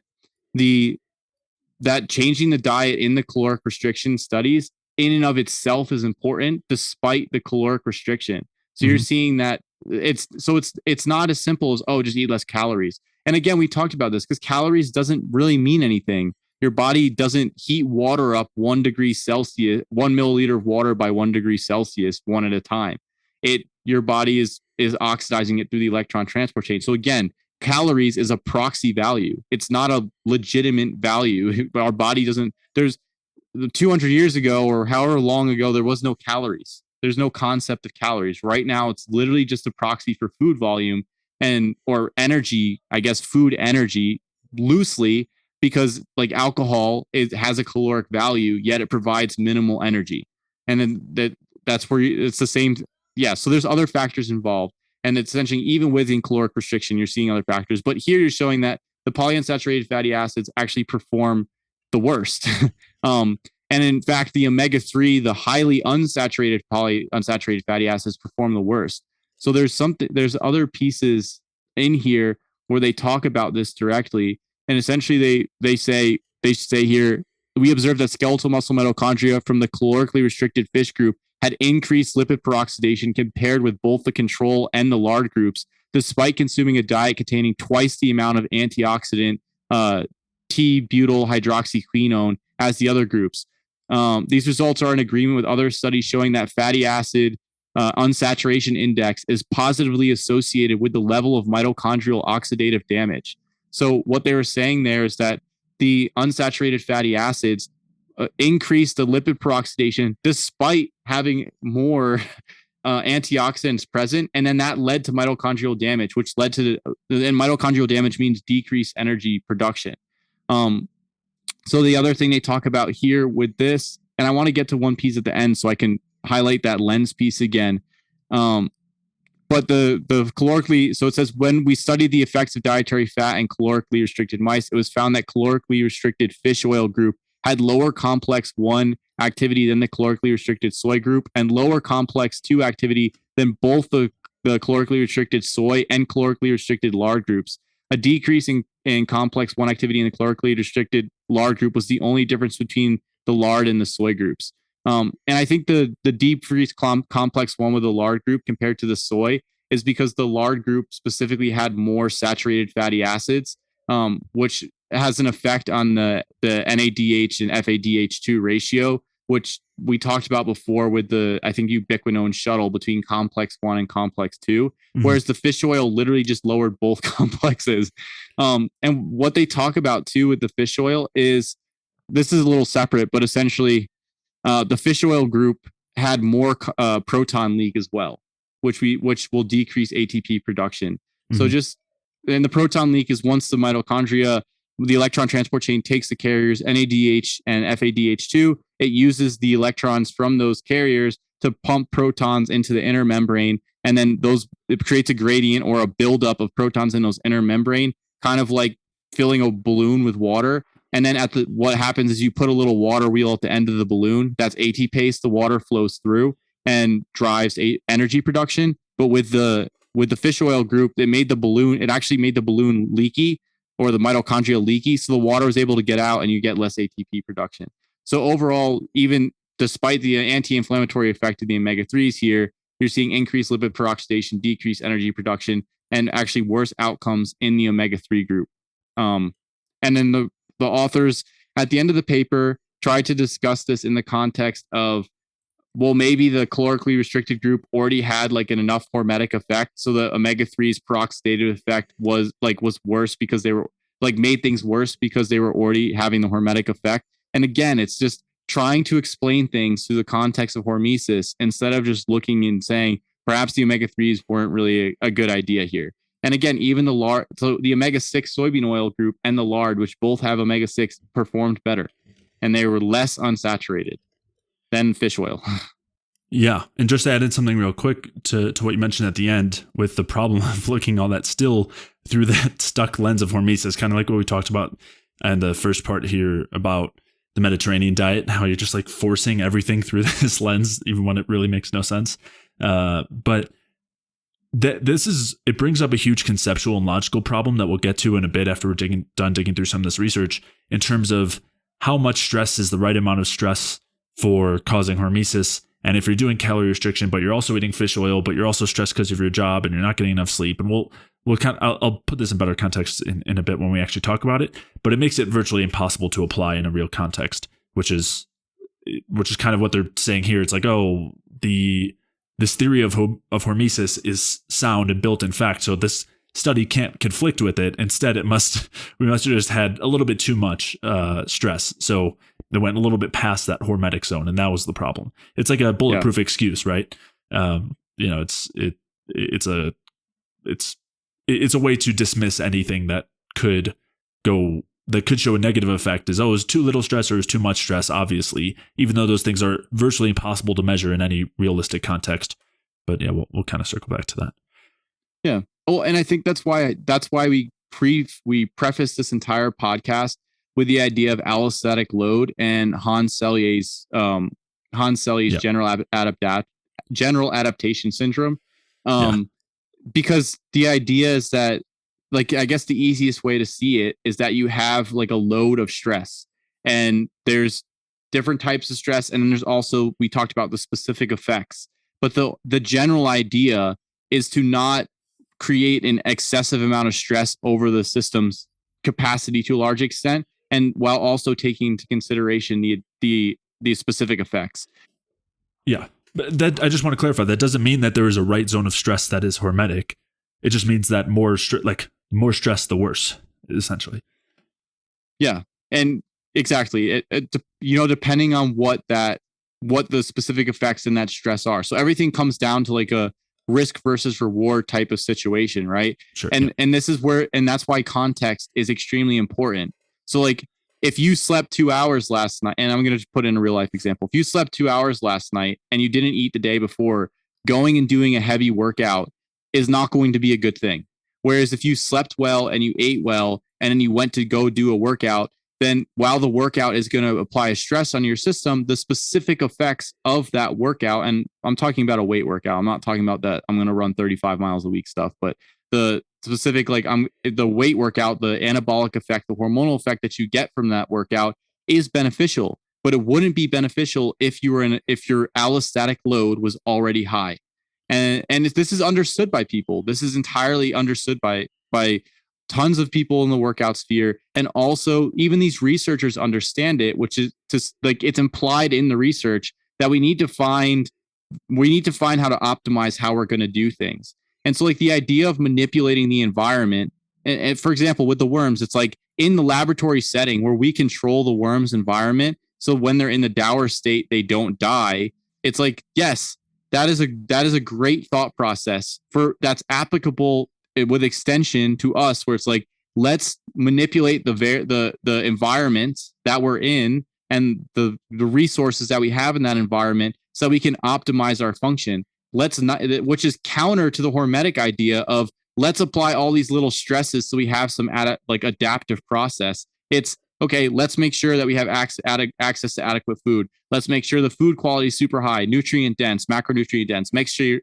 that changing the diet in the caloric restriction studies in and of itself is important despite the caloric restriction. So you're seeing that it's not as simple as, oh, just eat less calories. And again, we talked about this because calories doesn't really mean anything. Your body doesn't heat water up 1 degree Celsius, 1 milliliter of water by 1 degree Celsius, one at a time. Your body is oxidizing it through the electron transport chain. So again, calories is a proxy value. It's not a legitimate value. Our body doesn't, there's 200 years ago or however long ago, there was no calories. There's no concept of calories. Right now, it's literally just a proxy for food volume. and or energy, I guess food energy loosely, because like alcohol, it has a caloric value, yet it provides minimal energy. And then that's where it's the same. Yeah. So there's other factors involved. And it's essentially even within caloric restriction, you're seeing other factors. But here you're showing that the polyunsaturated fatty acids actually perform the worst. And in fact, the omega-3, the highly unsaturated polyunsaturated fatty acids perform the worst. So there's other pieces in here where they talk about this directly. And essentially they say here, we observed that skeletal muscle mitochondria from the calorically restricted fish group had increased lipid peroxidation compared with both the control and the lard groups, despite consuming a diet containing twice the amount of antioxidant T-butyl hydroxyquinone as the other groups. These results are in agreement with other studies showing that fatty acid unsaturation index is positively associated with the level of mitochondrial oxidative damage. So what they were saying there is that the unsaturated fatty acids increase the lipid peroxidation despite having more antioxidants present, and then that led to mitochondrial damage, which led to and mitochondrial damage means decreased energy production. So the other thing they talk about here with this, and I want to get to one piece at the end so I can highlight that lens piece again. But the calorically, so it says when we studied the effects of dietary fat in calorically restricted mice, it was found that calorically restricted fish oil group had lower complex 1 activity than the calorically restricted soy group, and lower complex 2 activity than both the calorically restricted soy and calorically restricted lard groups. A decrease in complex 1 activity in the calorically restricted lard group was the only difference between the lard and the soy groups. And I think the deep freeze complex 1 with the lard group compared to the soy is because the lard group specifically had more saturated fatty acids, which has an effect on the NADH and FADH2 ratio, which we talked about before with the, I think, ubiquinone shuttle between complex 1 and complex 2, whereas the fish oil literally just lowered both complexes. And what they talk about too with the fish oil is, this is a little separate, but essentially the fish oil group had more proton leak as well, which will decrease ATP production. So and the proton leak is once the mitochondria, the electron transport chain takes the carriers NADH and FADH2, it uses the electrons from those carriers to pump protons into the inner membrane, and then it creates a gradient or a buildup of protons in those inner membrane, kind of like filling a balloon with water. And then what happens is you put a little water wheel at the end of the balloon. That's ATPase. The water flows through and drives energy production. But with the fish oil group, it actually made the balloon leaky, or the mitochondria leaky. So the water was able to get out and you get less ATP production. So overall, even despite the anti-inflammatory effect of the omega-3s here, you're seeing increased lipid peroxidation, decreased energy production, and actually worse outcomes in the omega-3 group. And then the authors at the end of the paper tried to discuss this in the context of, well, maybe the calorically restricted group already had like an enough hormetic effect, so the omega-3's peroxidative effect was worse because they were made things worse because they were already having the hormetic effect. And again, it's just trying to explain things through the context of hormesis instead of just looking and saying perhaps the omega-3s weren't really a good idea here. And again, even the lard, so the omega-6 soybean oil group and the lard, which both have omega-6, performed better, and they were less unsaturated than fish oil. Yeah. And just to add in something real quick to what you mentioned at the end with the problem of looking all that still through that stuck lens of hormesis, kind of like what we talked about in the first part here about the Mediterranean diet, how you're just like forcing everything through this lens, even when it really makes no sense. But it brings up a huge conceptual and logical problem that we'll get to in a bit after we're done digging through some of this research, in terms of how much stress is the right amount of stress for causing hormesis. And if you're doing calorie restriction, but you're also eating fish oil, but you're also stressed because of your job and you're not getting enough sleep. And I'll put this in better context in a bit when we actually talk about it, but it makes it virtually impossible to apply in a real context, which is kind of what they're saying here. It's like, oh, this theory of hormesis is sound and built in fact, so this study can't conflict with it. Instead, we must have just had a little bit too much stress, so they went a little bit past that hormetic zone, and that was the problem. It's like a bulletproof excuse, right? It's it's a way to dismiss anything that could show a negative effect is, it's too little stress or it's too much stress, obviously, even though those things are virtually impossible to measure in any realistic context. But yeah, we'll kind of circle back to that. Yeah. Oh, and I think that's why we preface this entire podcast with the idea of allostatic load and Hans Selye's general adaptation syndrome. Because the idea is that, like, I guess the easiest way to see it is that you have like a load of stress, and there's different types of stress, and then there's also, we talked about the specific effects, but the general idea is to not create an excessive amount of stress over the system's capacity to a large extent, and while also taking into consideration the specific effects. Yeah. But that, I just want to clarify, that doesn't mean that there is a right zone of stress that is hormetic. It just means that more stress, the worse, essentially. Yeah. And exactly. Depending on what the specific effects in that stress are. So everything comes down to like a risk versus reward type of situation, right? Sure. And this is where, and that's why context is extremely important. So like, if you slept 2 hours last night, and I'm going to put in a real life example. If you slept 2 hours last night and you didn't eat the day before, going and doing a heavy workout is not going to be a good thing. Whereas if you slept well and you ate well, and then you went to go do a workout, then while the workout is going to apply a stress on your system, the specific effects of that workout, and I'm talking about a weight workout. I'm not talking about that I'm going to run 35 miles a week stuff, but the specific, like the weight workout, the anabolic effect, the hormonal effect that you get from that workout is beneficial, but it wouldn't be beneficial if your allostatic load was already high. And this is understood by people. This is entirely understood by tons of people in the workout sphere. And also even these researchers understand it, which is just like, it's implied in the research that we need to find how to optimize how we're going to do things. And so like the idea of manipulating the environment, and for example, with the worms, it's like in the laboratory setting where we control the worm's environment. So when they're in the dour state, they don't die. It's like, yes, that is a great thought process that's applicable with extension to us, where it's like, let's manipulate the environment that we're in and the resources that we have in that environment so we can optimize our function. Let's not, which is counter to the hormetic idea of let's apply all these little stresses so we have some adaptive process. It's okay, let's make sure that we have access to adequate food. Let's make sure the food quality is super high, nutrient dense, macronutrient dense.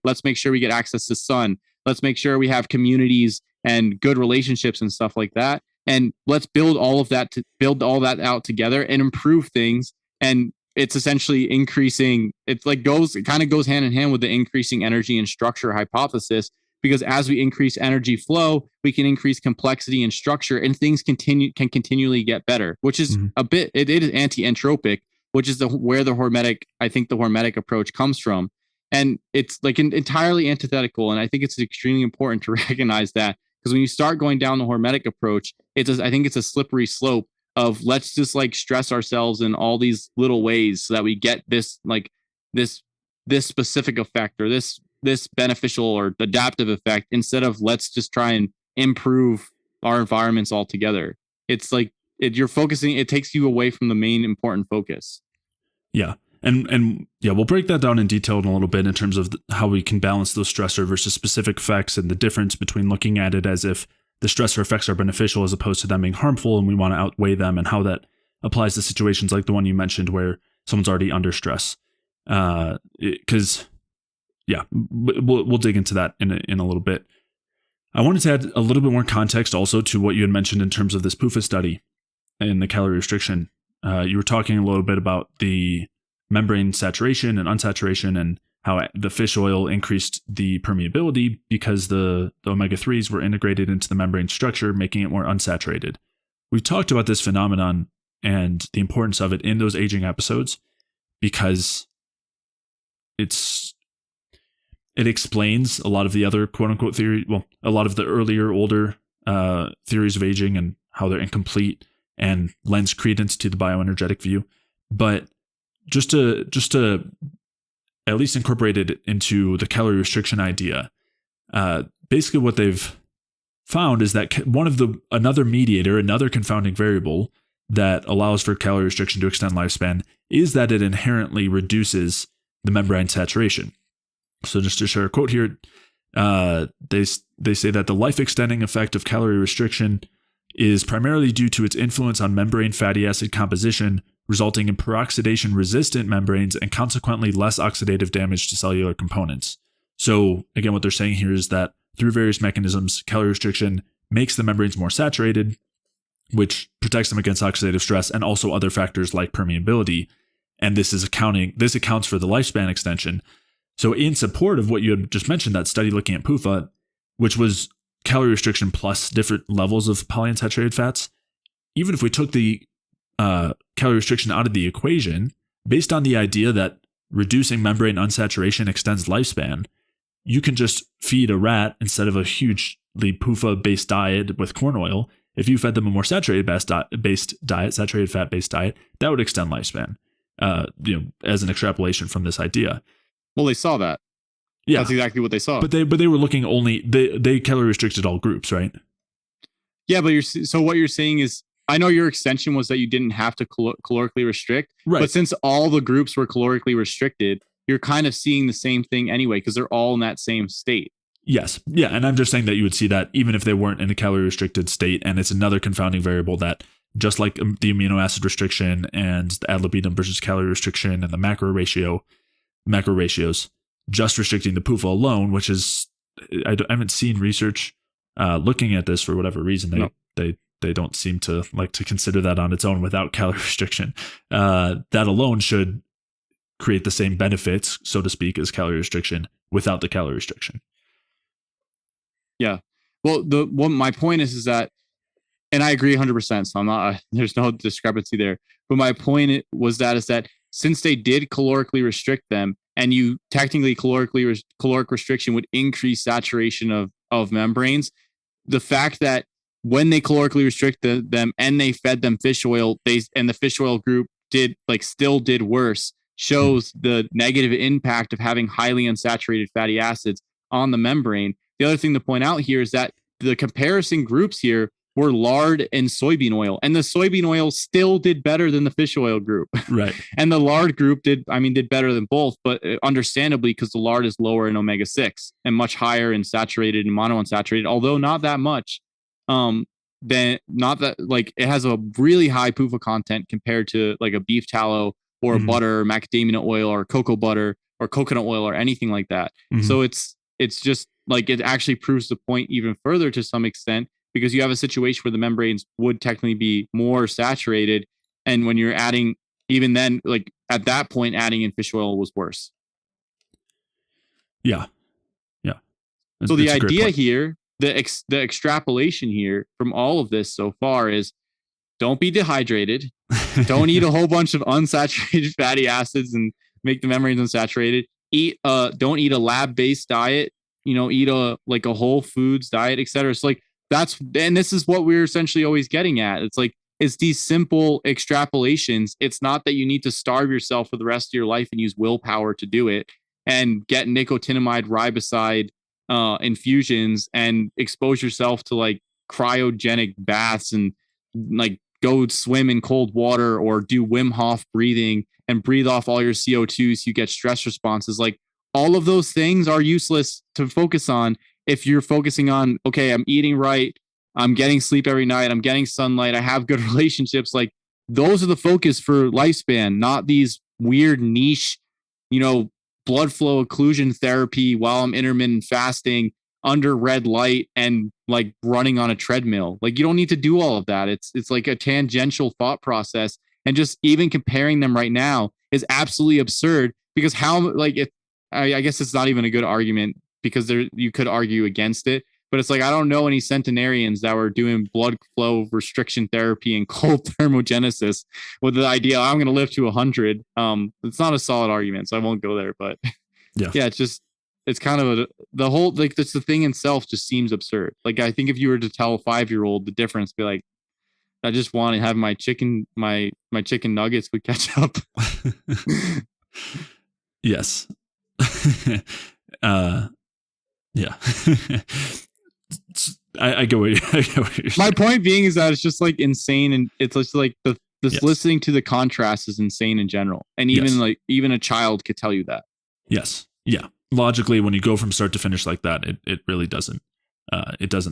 Let's make sure we get access to sun. Let's make sure we have communities and good relationships and stuff like that. And let's build all that out together and improve things. And it's essentially increasing. It kind of goes hand in hand with the increasing energy and structure hypothesis, because as we increase energy flow, we can increase complexity and structure, and things can continually get better, which is it is anti-entropic, which is where the hormetic approach comes from. And it's like entirely antithetical. And I think it's extremely important to recognize that, because when you start going down the hormetic approach, I think it's a slippery slope of let's just like stress ourselves in all these little ways so that we get this specific effect or this beneficial or adaptive effect, instead of let's just try and improve our environments altogether. It's like it takes you away from the main important focus. Yeah. And yeah, we'll break that down in detail in a little bit in terms of how we can balance those stressor versus specific effects, and the difference between looking at it as if the stressor effects are beneficial as opposed to them being harmful, and we want to outweigh them, and how that applies to situations like the one you mentioned where someone's already under stress. Because yeah, we'll dig into that in a little bit. I wanted to add a little bit more context also to what you had mentioned in terms of this PUFA study and the calorie restriction. You were talking a little bit about the membrane saturation and unsaturation, and how the fish oil increased the permeability because the omega-3s were integrated into the membrane structure, making it more unsaturated. We've talked about this phenomenon and the importance of it in those aging episodes, because it explains a lot of the other quote-unquote theory, a lot of the earlier, older theories of aging and how they're incomplete, and lends credence to the bioenergetic view. But just to at least incorporate it into the calorie restriction idea, basically what they've found is that another mediator, another confounding variable that allows for calorie restriction to extend lifespan is that it inherently reduces the membrane saturation. So just to share a quote here, they say that the life extending effect of calorie restriction is primarily due to its influence on membrane fatty acid composition, resulting in peroxidation resistant membranes and consequently less oxidative damage to cellular components. So again, what they're saying here is that through various mechanisms, calorie restriction makes the membranes more saturated, which protects them against oxidative stress and also other factors like permeability. And this accounts for the lifespan extension. So in support of what you had just mentioned, that study looking at PUFA, which was calorie restriction plus different levels of polyunsaturated fats, even if we took the calorie restriction out of the equation, based on the idea that reducing membrane unsaturation extends lifespan, you can just feed a rat instead of a hugely PUFA-based diet with corn oil. If you fed them a more saturated saturated fat-based diet, that would extend lifespan. As an extrapolation from this idea. Well, they saw that. Yeah, that's exactly what they saw. But they were looking only they calorie restricted all groups, right? Yeah, but so what you're saying is, I know your extension was that you didn't have to calorically restrict, right? But since all the groups were calorically restricted, you're kind of seeing the same thing anyway because they're all in that same state. Yes, yeah, and I'm just saying that you would see that even if they weren't in a calorie restricted state, and it's another confounding variable that, just like the amino acid restriction and the ad libitum versus calorie restriction and the macro ratios, just restricting the PUFA alone, which is, I haven't seen research looking at this for whatever reason. They don't seem to like to consider that on its own without calorie restriction. That alone should create the same benefits, so to speak, as calorie restriction without the calorie restriction. Yeah. Well, my point is that, and I agree 100%. So I'm not, there's no discrepancy there. But my point is that since they did calorically restrict them, and you technically caloric restriction would increase saturation of membranes, the fact that when they calorically restricted them and they fed them fish oil, and the fish oil group still did worse, shows the negative impact of having highly unsaturated fatty acids on the membrane. The other thing to point out here is that the comparison groups here were lard and soybean oil, and the soybean oil still did better than the fish oil group. Right. And the lard group did better than both, but understandably, because the lard is lower in omega-6 and much higher in saturated and monounsaturated, although not that much. Then not that it has a really high PUFA content compared to like a beef tallow or butter, or macadamia oil or cocoa butter or coconut oil or anything like that. So it's just it actually proves the point even further to some extent, because you have a situation where the membranes would technically be more saturated. And when you're adding, even then, at that point, adding in fish oil was worse. Yeah. So the idea here, the extrapolation here from all of this so far is, don't be dehydrated. Don't eat a whole bunch of unsaturated fatty acids and make the membranes unsaturated. Don't eat a lab-based diet. Eat a whole foods diet, etc. So and this is what we're essentially always getting at. It's these simple extrapolations. It's not that you need to starve yourself for the rest of your life and use willpower to do it and get nicotinamide riboside infusions and expose yourself to cryogenic baths and go swim in cold water or do Wim Hof breathing and breathe off all your CO2 so you get stress responses. All of those things are useless to focus on if you're focusing on, okay, I'm eating right, I'm getting sleep every night, I'm getting sunlight, I have good relationships. Those are the focus for lifespan, not these weird niche, blood flow occlusion therapy while I'm intermittent fasting under red light and running on a treadmill. You don't need to do all of that. It's like a tangential thought process, and just even comparing them right now is absolutely absurd, because I guess it's not even a good argument, because you could argue against it, but it's I don't know any centenarians that were doing blood flow restriction therapy and cold thermogenesis with the idea I'm going to live to 100. It's not a solid argument, so I won't go there. But yeah, it's kind of the whole that's the thing itself just seems absurd. I think if you were to tell a 5-year-old the difference, be like, I just want to have my chicken nuggets with ketchup. Yes. Yeah. I get what you're saying. My point being is that it's just like insane, and it's just like this listening to the contrast is insane in general, and even a child could tell you that. Yes, yeah. Logically, when you go from start to finish like that, it really doesn't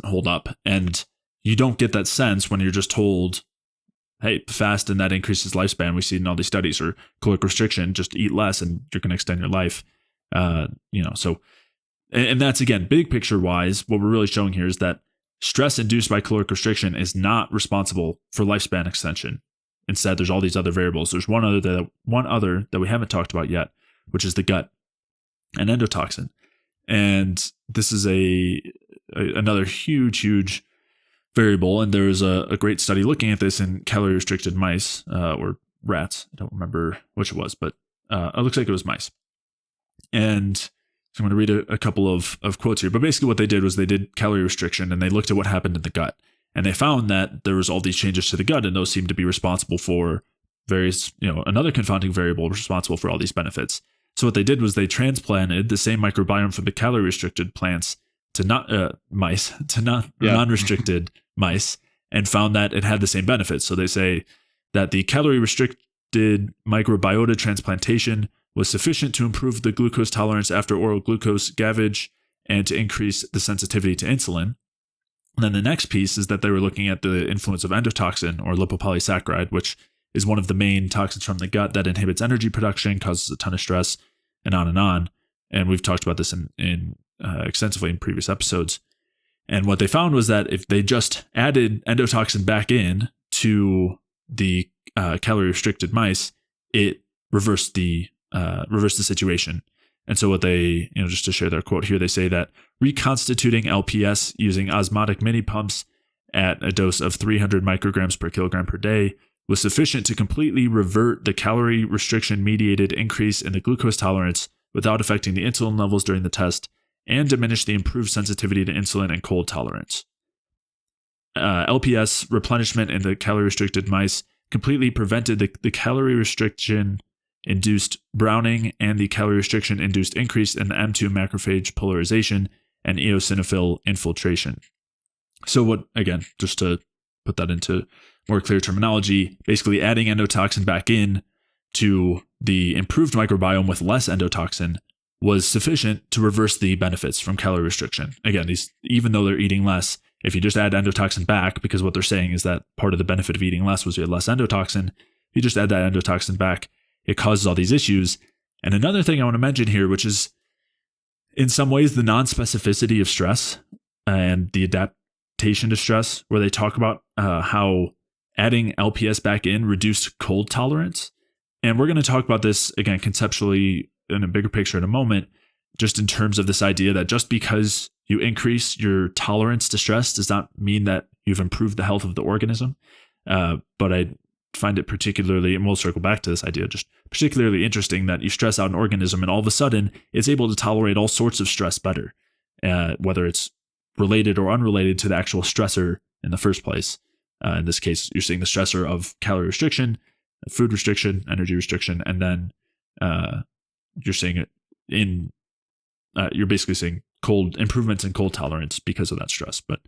hold up, and you don't get that sense when you're just told, hey, fast and that increases lifespan. We see in all these studies, or caloric restriction, just eat less and you're going to extend your life. So, and that's, again, big picture wise, what we're really showing here is that stress induced by caloric restriction is not responsible for lifespan extension. Instead, there's all these other variables. There's one other that we haven't talked about yet, which is the gut and endotoxin. And this is another huge variable. And there was a great study looking at this in calorie restricted mice or rats. I don't remember which it was, but it looks like it was mice. And so I'm going to read a couple of quotes here. But basically what they did was they did calorie restriction, and they looked at what happened in the gut. And they found that there was all these changes to the gut, and those seemed to be responsible for various, another confounding variable responsible for all these benefits. So what they did was they transplanted the same microbiome from the calorie restricted plants to non-restricted mice, and found that it had the same benefits. So they say that the calorie restricted microbiota transplantation was sufficient to improve the glucose tolerance after oral glucose gavage and to increase the sensitivity to insulin. And then the next piece is that they were looking at the influence of endotoxin, or lipopolysaccharide, which is one of the main toxins from the gut that inhibits energy production, causes a ton of stress, and on and on. And we've talked about this in extensively in previous episodes. And what they found was that if they just added endotoxin back in to the calorie restricted mice, it reversed the situation. And so what they, just to share their quote here, they say that reconstituting LPS using osmotic mini pumps at a dose of 300 micrograms per kilogram per day was sufficient to completely revert the calorie restriction mediated increase in the glucose tolerance without affecting the insulin levels during the test, and diminish the improved sensitivity to insulin and cold tolerance. LPS replenishment in the calorie restricted mice completely prevented the calorie restriction induced browning and the calorie restriction induced increase in the M2 macrophage polarization and eosinophil infiltration. So what, again, just to put that into more clear terminology, basically adding endotoxin back in to the improved microbiome with less endotoxin was sufficient to reverse the benefits from calorie restriction. Again, even though they're eating less, if you just add endotoxin back, because what they're saying is that part of the benefit of eating less was you had less endotoxin, if you just add that endotoxin back, it causes all these issues. And another thing I want to mention here, which is in some ways the non-specificity of stress and the adaptation to stress, where they talk about how adding LPS back in reduced cold tolerance. And we're going to talk about this, again, conceptually in a bigger picture in a moment, just in terms of this idea that just because you increase your tolerance to stress does not mean that you've improved the health of the organism. But I find it particularly, and we'll circle back to this idea, just particularly interesting that you stress out an organism and all of a sudden it's able to tolerate all sorts of stress better, whether it's related or unrelated to the actual stressor in the first place. In this case, you're seeing the stressor of calorie restriction, food restriction, energy restriction, and then you're seeing it you're basically seeing cold improvements in cold tolerance because of that stress. But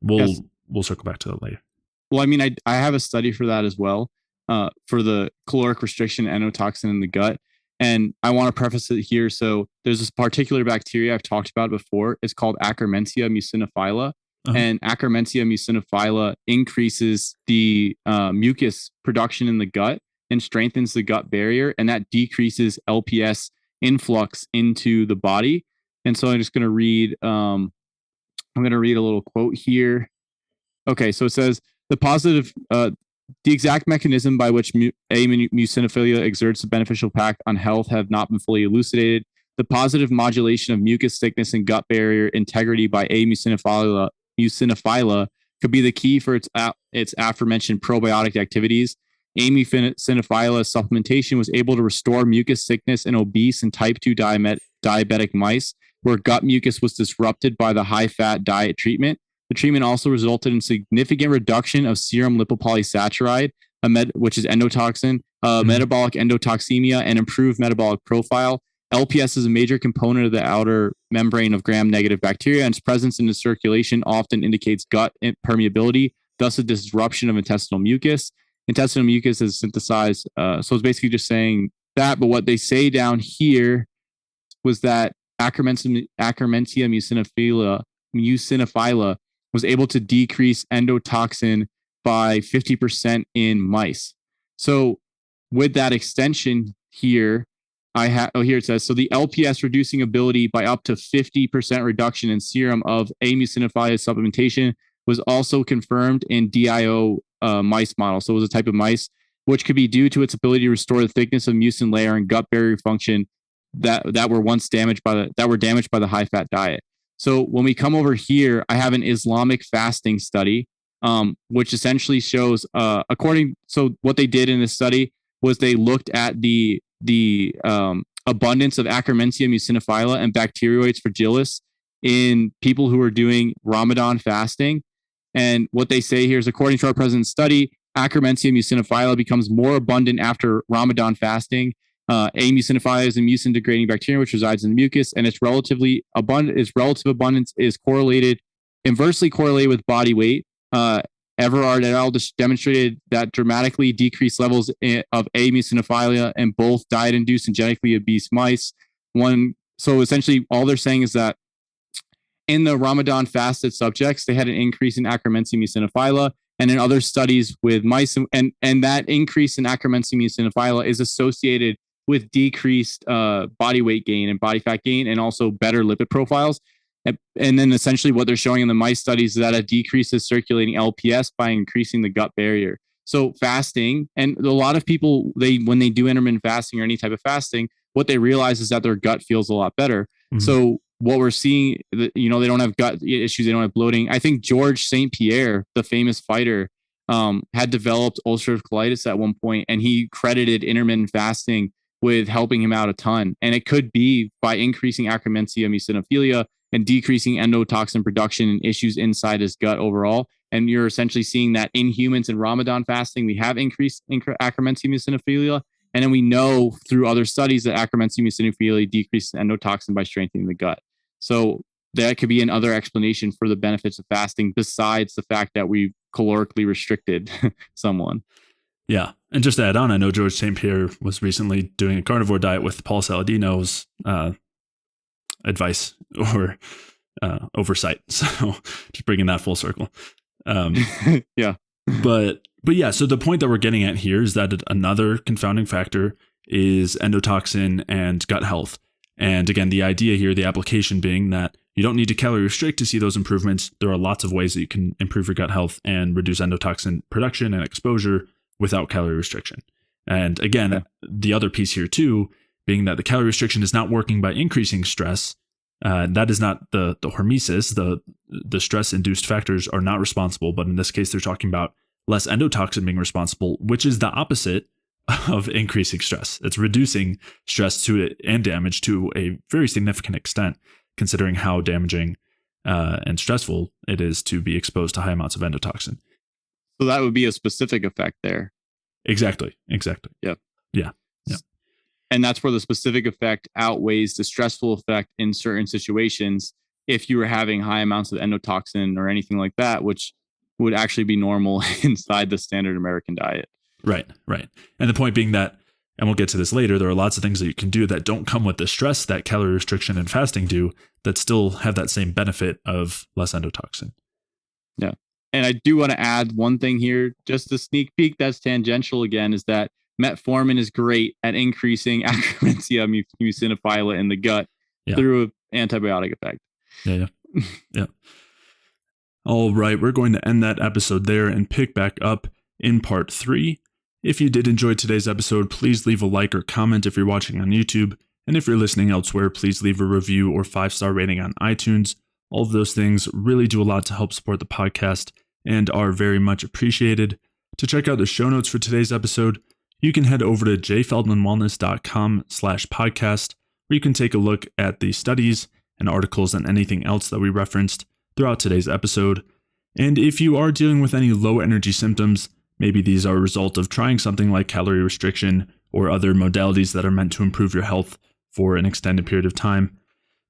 we'll circle back to that later. Well, I mean, I have a study for that as well, for the caloric restriction endotoxin in the gut. And I want to preface it here. So there's this particular bacteria I've talked about before. It's called Akkermansia muciniphila. Uh-huh. And Akkermansia muciniphila increases the mucus production in the gut and strengthens the gut barrier. And that decreases LPS influx into the body. And so I'm just going to read, a little quote here. Okay, so it says, the exact mechanism by which mucinophilia exerts a beneficial impact on health have not been fully elucidated. The positive modulation of mucus thickness and gut barrier integrity by A. muciniphila could be the key for its aforementioned probiotic activities. A. muciniphila supplementation was able to restore mucus thickness in obese and type 2 diabetic mice, where gut mucus was disrupted by the high-fat diet treatment. The treatment also resulted in significant reduction of serum lipopolysaccharide, which is endotoxin, metabolic endotoxemia, and improved metabolic profile. LPS is a major component of the outer membrane of gram-negative bacteria, and its presence in the circulation often indicates gut permeability, thus a disruption of intestinal mucus. Intestinal mucus is synthesized, so it's basically just saying that, but what they say down here was that Akkermansia muciniphila was able to decrease endotoxin by 50% in mice. So with that extension here, here it says, so the LPS reducing ability by up to 50% reduction in serum of A. muciniphila supplementation was also confirmed in DIO mice model. So it was a type of mice, which could be due to its ability to restore the thickness of mucin layer and gut barrier function that were once damaged by the high fat diet. So when we come over here, I have an Islamic fasting study, which essentially shows, so what they did in this study was they looked at the abundance of Akkermansia muciniphila and Bacteroides fragilis in people who are doing Ramadan fasting. And what they say here is, according to our present study, Akkermansia muciniphila becomes more abundant after Ramadan fasting. A. muciniphila is a mucin degrading bacteria which resides in the mucus, and its relative abundance is inversely correlated with body weight. Everard et al. Demonstrated that dramatically decreased levels of A. muciniphila in both diet-induced and genetically obese mice. So essentially, all they're saying is that in the Ramadan fasted subjects, they had an increase in Akkermansia muciniphila, and in other studies with mice, and that increase in Akkermansia muciniphila is associated with decreased body weight gain and body fat gain, and also better lipid profiles. And then essentially what they're showing in the mice studies is that it decreases circulating LPS by increasing the gut barrier. So fasting, and a lot of people, when they do intermittent fasting or any type of fasting, what they realize is that their gut feels a lot better. Mm-hmm. So what we're seeing, they don't have gut issues, they don't have bloating. I think George St. Pierre, the famous fighter, had developed ulcerative colitis at one point, and he credited intermittent fasting with helping him out a ton. And it could be by increasing Akkermansia muciniphila and decreasing endotoxin production and issues inside his gut overall. And you're essentially seeing that in humans in Ramadan fasting, we have increased Akkermansia muciniphila. And then we know through other studies that Akkermansia muciniphila decreases endotoxin by strengthening the gut. So that could be another explanation for the benefits of fasting, besides the fact that we've calorically restricted someone. Yeah. And just to add on, I know George St. Pierre was recently doing a carnivore diet with Paul Saladino's advice or oversight. So just bringing that full circle. Yeah. But yeah, so the point that we're getting at here is that another confounding factor is endotoxin and gut health. And again, the idea here, the application being that you don't need to calorie restrict to see those improvements. There are lots of ways that you can improve your gut health and reduce endotoxin production and exposure without calorie restriction. And again, the other piece here too, being that the calorie restriction is not working by increasing stress. That is not the hormesis. The stress-induced factors are not responsible, but in this case, they're talking about less endotoxin being responsible, which is the opposite of increasing stress. It's reducing stress to it and damage to a very significant extent, considering how damaging and stressful it is to be exposed to high amounts of endotoxin. So that would be a specific effect there. Exactly. Yeah. And that's where the specific effect outweighs the stressful effect in certain situations if you were having high amounts of endotoxin or anything like that, which would actually be normal inside the standard American diet. Right. And the point being that, and we'll get to this later, there are lots of things that you can do that don't come with the stress that calorie restriction and fasting do that still have that same benefit of less endotoxin. Yeah. And I do want to add one thing here, just a sneak peek that's tangential again, is that metformin is great at increasing Akkermansia muciniphila in the gut through an antibiotic effect. Yeah. All right, we're going to end that episode there and pick back up in part 3. If you did enjoy today's episode, please leave a like or comment if you're watching on YouTube. And if you're listening elsewhere, please leave a review or 5-star rating on iTunes. All of those things really do a lot to help support the podcast and are very much appreciated. To check out the show notes for today's episode, you can head over to jfeldmanwellness.com/podcast, where you can take a look at the studies and articles and anything else that we referenced throughout today's episode. And if you are dealing with any low energy symptoms, maybe these are a result of trying something like calorie restriction or other modalities that are meant to improve your health, for an extended period of time.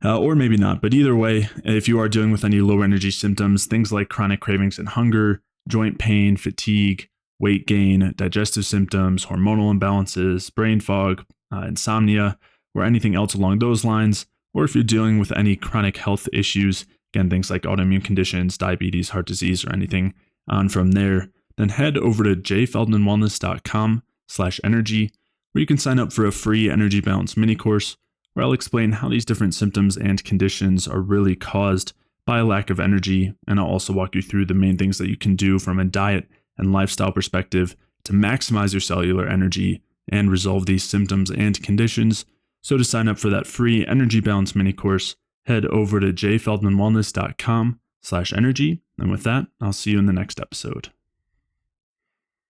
Or maybe not, but either way, if you are dealing with any low energy symptoms, things like chronic cravings and hunger, joint pain, fatigue, weight gain, digestive symptoms, hormonal imbalances, brain fog, insomnia, or anything else along those lines, or if you're dealing with any chronic health issues, again, things like autoimmune conditions, diabetes, heart disease, or anything on from there, then head over to jfeldmanwellness.com/energy, where you can sign up for a free energy balance mini course, where I'll explain how these different symptoms and conditions are really caused by a lack of energy, and I'll also walk you through the main things that you can do from a diet and lifestyle perspective to maximize your cellular energy and resolve these symptoms and conditions. So to sign up for that free energy balance mini course, head over to jfeldmanwellness.com/energy. And with that, I'll see you in the next episode.